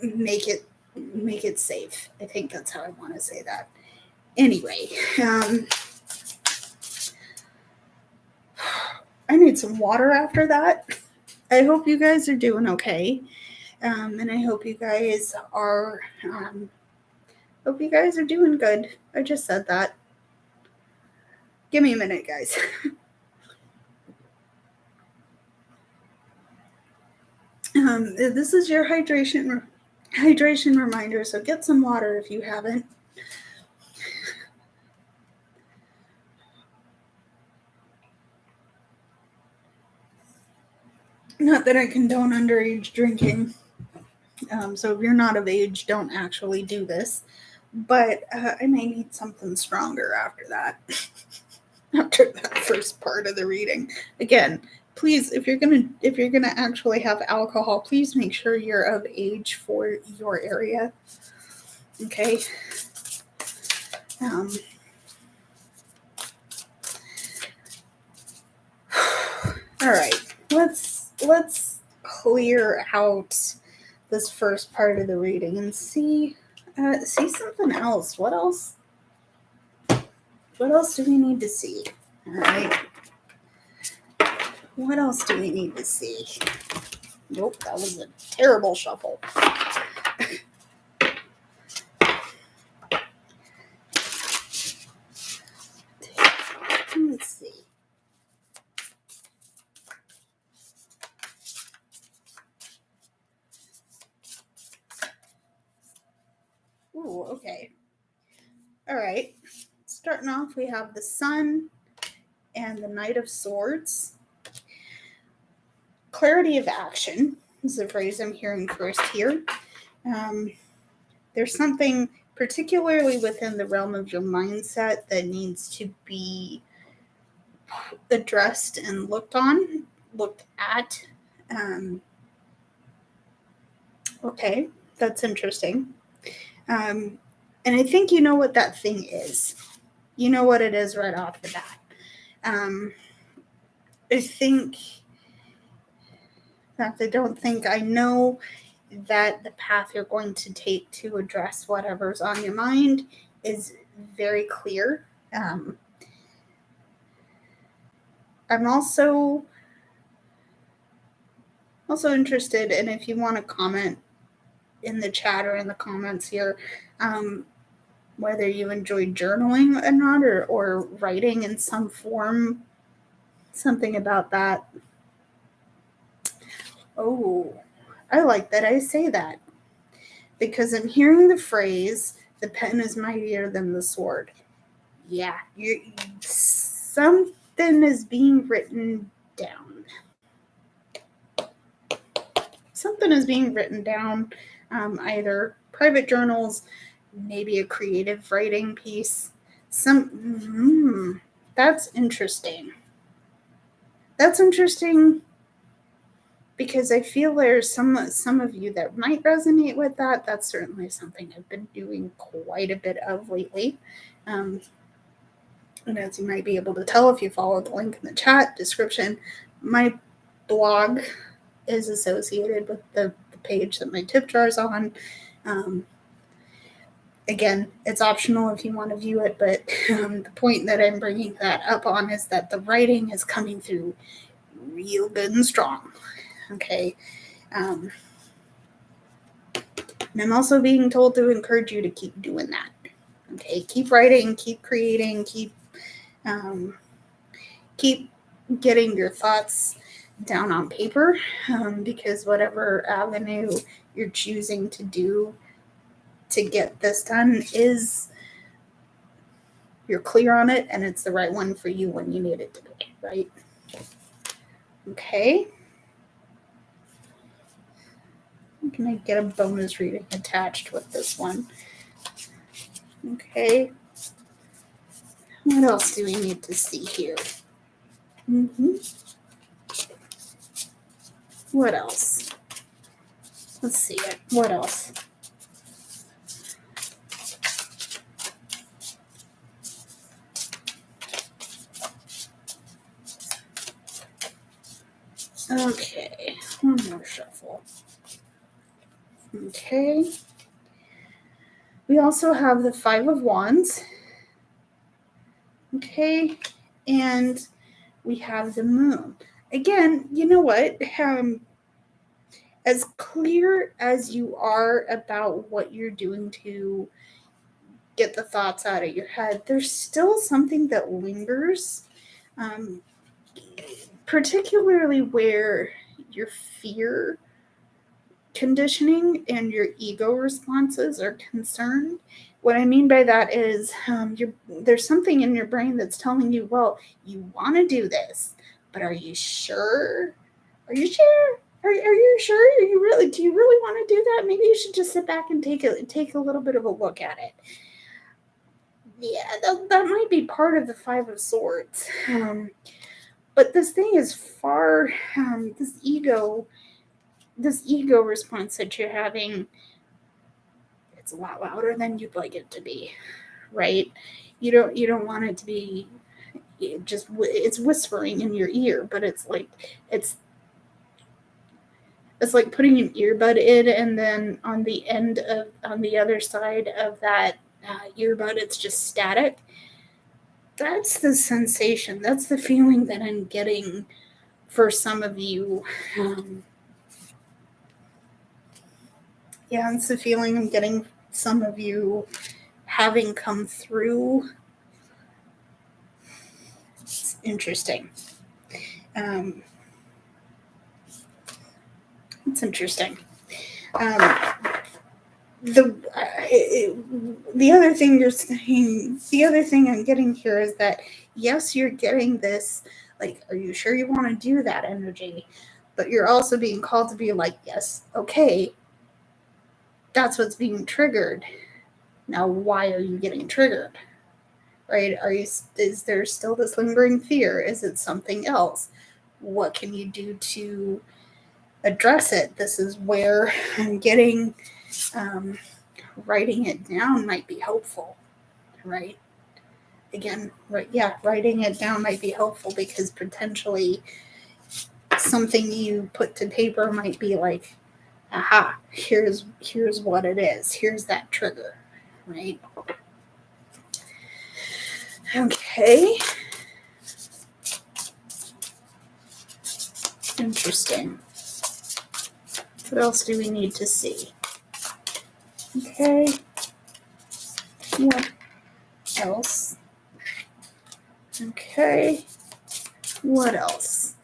make it safe. I think that's how I want to say that. Anyway, I need some water after that. I hope you guys are doing okay. And I hope you guys are doing good. I just said that. Give me a minute, guys. This is your hydration hydration reminder, so get some water if you haven't. Not that I condone underage drinking. So if you're not of age, don't actually do this. But I may need something stronger after that. After that first part of the reading. Again, please, if you're gonna actually have alcohol, please make sure you're of age for your area. Okay. All right. Let's clear out this first part of the reading and see something else. What else? What else do we need to see? All right. What else do we need to see? Nope, that was a terrible shuffle. Let's see. Ooh, okay. All right. Starting off, we have the Sun and the Knight of Swords. Clarity of action is the phrase I'm hearing first here. There's something particularly within the realm of your mindset that needs to be addressed and looked at. Okay, that's interesting. And I think you know what that thing is. You know what it is right off the bat. I think, in fact, I don't think I know that the path you're going to take to address whatever's on your mind is very clear. I'm also interested, and if you want to comment in the chat or in the comments here, whether you enjoy journaling or not, or writing in some form, something about that. Oh, I like that I say that, because I'm hearing the phrase, the pen is mightier than the sword. Yeah, something is being written down. Something is being written down, either private journals, maybe a creative writing piece. That's interesting. That's interesting because I feel there's some of you that might resonate with that. That's certainly something I've been doing quite a bit of lately. And as you might be able to tell if you follow the link in the chat description, my blog is associated with the page that my tip jar is on. Again, it's optional if you want to view it, but the point that I'm bringing that up on is that the writing is coming through real good and strong. Okay. And I'm also being told to encourage you to keep doing that. Okay. Keep writing, keep creating, keep getting your thoughts down on paper, because whatever avenue you're choosing to do to get this done is, you're clear on it and it's the right one for you when you need it to be, right? Okay. Can I get a bonus reading attached with this one? Okay. What else do we need to see here? What else? Let's see it. What else? Okay, one more shuffle. Okay. We also have the Five of Wands. Okay, and we have the Moon. Again, you know what? As clear as you are about what you're doing to get the thoughts out of your head, there's still something that lingers, particularly where your fear conditioning and your ego responses are concerned. What I mean by that is there's something in your brain that's telling you, well, you want to do this, but are you sure? Are you sure? Are you sure? Do you really want to do that? Maybe you should just sit back and take a little bit of a look at it. Yeah, that might be part of the Five of Swords. But this thing is far, this ego response that you're having, it's a lot louder than you'd like it to be, right? You don't want it to be it's whispering in your ear, but it's like putting an earbud in, and then on the other side of that earbud, it's just static. That's the sensation. That's the feeling that I'm getting for some of you. Yeah, it's the feeling I'm getting some of you having come through. It's interesting. It's interesting. The other thing you're saying, the other thing I'm getting here is that, yes, you're getting this, like, are you sure you want to do that energy? But you're also being called to be like, yes, okay, that's what's being triggered. Now, why are you getting triggered? Right? Is there still this lingering fear? Is it something else? What can you do to address it? This is where I'm getting writing it down might be helpful, right? Again, right? Yeah, writing it down might be helpful because potentially something you put to paper might be like, aha, here's what it is. Here's that trigger, right? Okay. Interesting. What else do we need to see? Okay. What else? Okay. What else?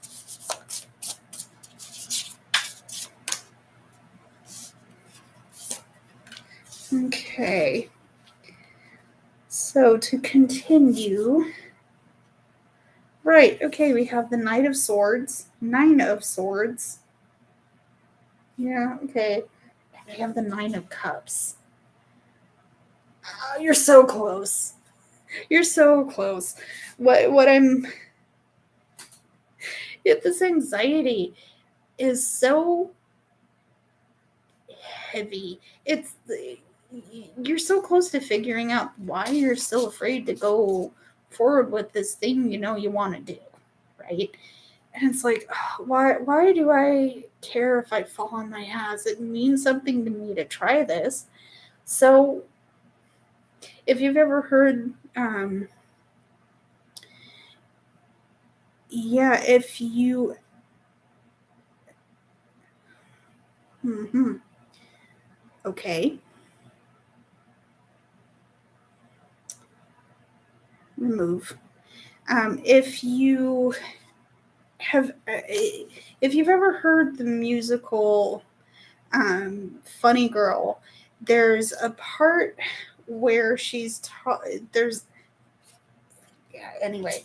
Okay. So to continue, right, okay, we have the Knight of Swords, Nine of Swords. Yeah, okay. And we have the Nine of Cups. Oh, you're so close. You're so close. What I'm... If this anxiety is so heavy, you're so close to figuring out why you're still afraid to go forward with this thing you want to do, right? And it's like, oh, why do I care if I fall on my ass? It means something to me to try this. So if you've ever heard if you okay, remove. If you've ever heard the musical Funny Girl, there's a part where anyway,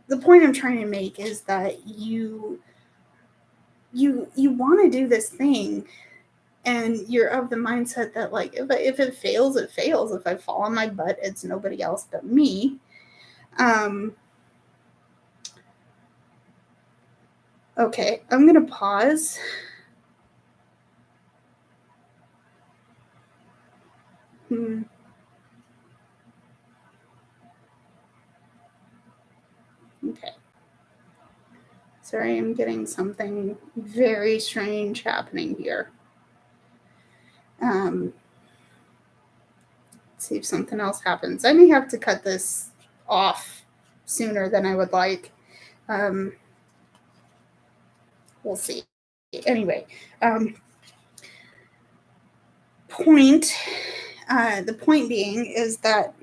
the point I'm trying to make is that you want to do this thing, and you're of the mindset that, like, if it fails, it fails. If I fall on my butt, it's nobody else but me. Okay, I'm gonna pause. Okay. Sorry, I'm getting something very strange happening here. Let's see if something else happens. I may have to cut this off sooner than I would like. We'll see. Anyway, the point being is that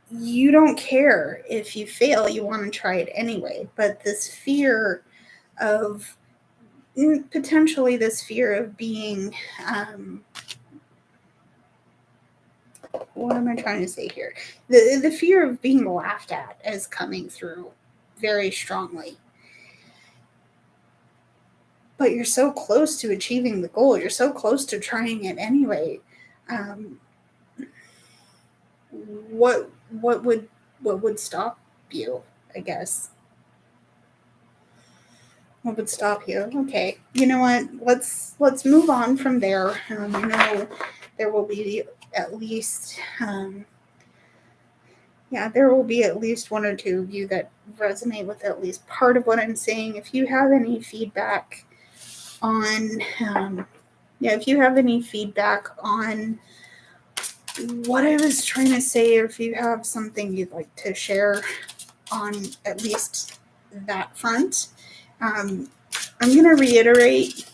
you don't care if you fail. You want to try it anyway. But this fear of potentially this fear of being, what am I trying to say here? The fear of being laughed at is coming through very strongly. But you're so close to achieving the goal. You're so close to trying it anyway. What would stop you, I guess? What would stop you? Okay, you know what? Let's move on from there. I know there will be at least there will be at least one or two of you that resonate with at least part of what I'm saying. If you have any feedback on if you have any feedback on what I was trying to say, or if you have something you'd like to share on at least that front, I'm going to reiterate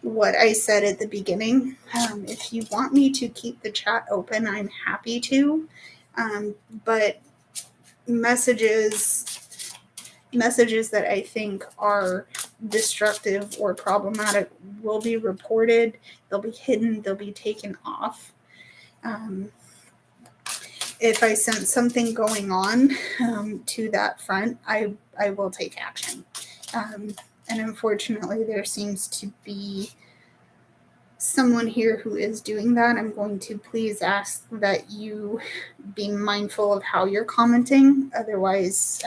what I said at the beginning. If you want me to keep the chat open, I'm happy to, but messages that I think are destructive or problematic will be reported. They'll be hidden. They'll be taken off. If I sense something going on to that front, I will take action. And unfortunately, there seems to be someone here who is doing that. I'm going to please ask that you be mindful of how you're commenting. Otherwise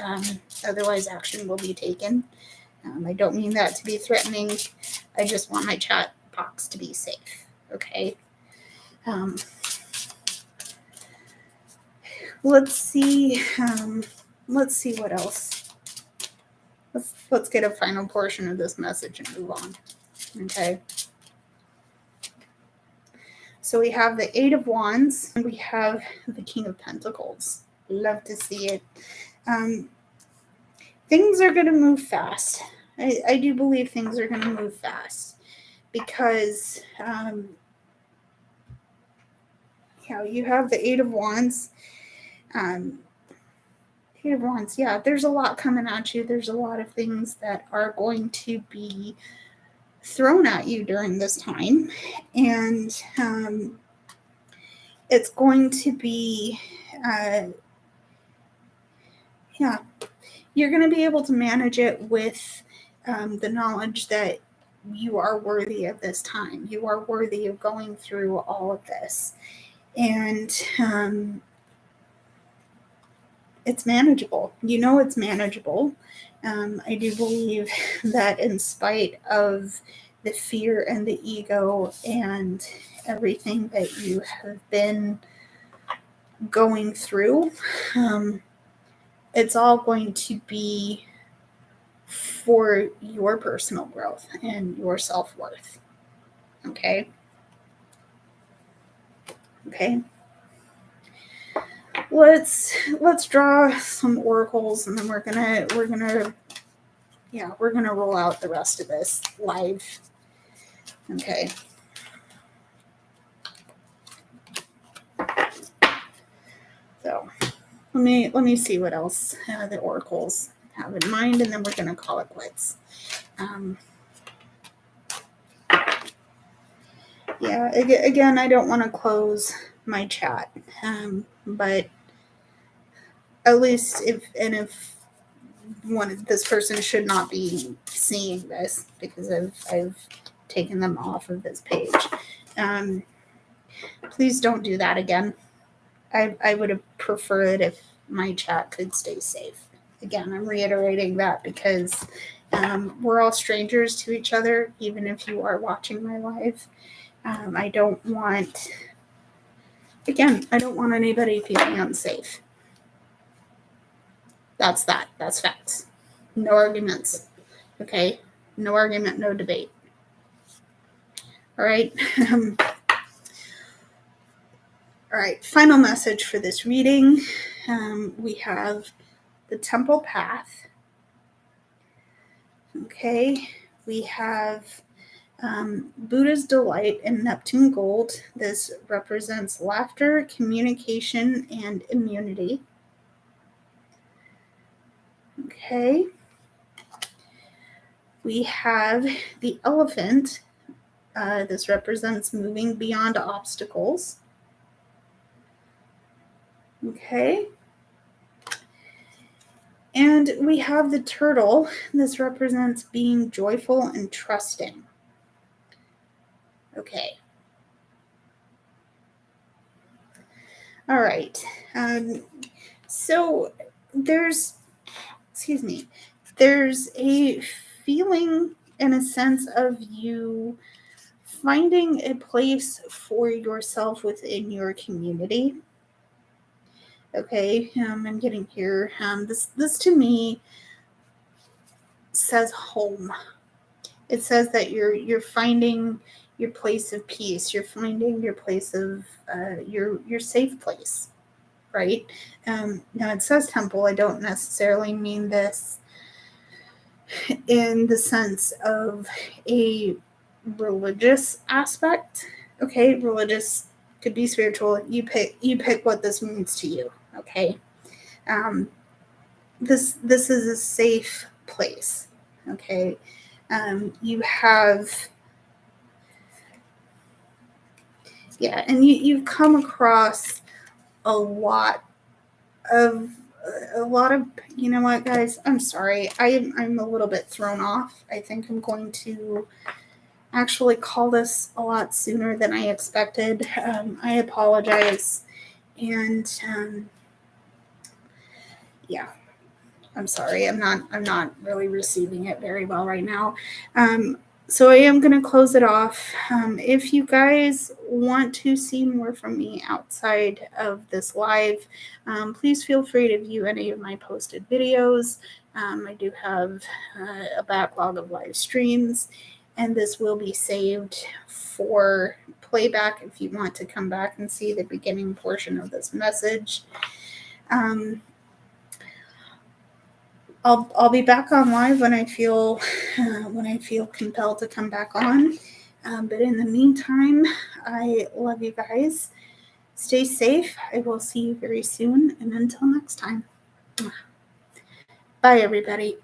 action will be taken. I don't mean that to be threatening. I just want my chat box to be safe. Okay. Let's see what else. Let's get a final portion of this message and move on. Okay. So we have the Eight of Wands and we have the King of Pentacles. Love to see it. Things are going to move fast. I do believe things are going to move fast because you have the Eight of Wands. Eight of Wands, there's a lot coming at you. There's a lot of things that are going to be thrown at you during this time. And it's going to be, you're going to be able to manage it with the knowledge that you are worthy of this time. You are worthy of going through all of this. And it's manageable. It's manageable. I do believe that in spite of the fear and the ego and everything that you have been going through, it's all going to be for your personal growth and your self-worth. Okay? Okay? Let's draw some oracles, and then we're gonna roll out the rest of this live. Okay. So let me see what else the oracles have in mind, and then we're gonna call it quits. Again, I don't want to close my chat, but at least if this person should not be seeing this because I've taken them off of this page. Please don't do that again. I would have preferred if my chat could stay safe. Again, I'm reiterating that because we're all strangers to each other, even if you are watching my live. I don't want anybody feeling unsafe. That's facts. No arguments. Okay? No argument, no debate. All right? All right, final message for this reading. We have the Temple Path. Okay, we have Buddha's Delight and Neptune Gold. This represents laughter, communication, and immunity. Okay. We have the elephant. This represents moving beyond obstacles. Okay. And we have the turtle. This represents being joyful and trusting. Okay. All right. So there's a feeling and a sense of you finding a place for yourself within your community. Okay, I'm getting here. This to me says home. It says that you're finding your place of peace. You're finding your place of your safe place, right? Now it says temple. I don't necessarily mean this in the sense of a religious aspect. Okay, religious could be spiritual. You pick what this means to you. Okay, this is a safe place. Okay, you have and you've come across a lot of you know what, guys, I'm sorry, I'm a little bit thrown off. I think I'm going to actually call this a lot sooner than I expected. I apologize, and I'm sorry. I'm not really receiving it very well right now. So I am going to close it off. If you guys want to see more from me outside of this live, please feel free to view any of my posted videos. I do have a backlog of live streams, and this will be saved for playback if you want to come back and see the beginning portion of this message. I'll be back on live when I feel compelled to come back on. But in the meantime, I love you guys. Stay safe. I will see you very soon. And until next time. Bye, everybody.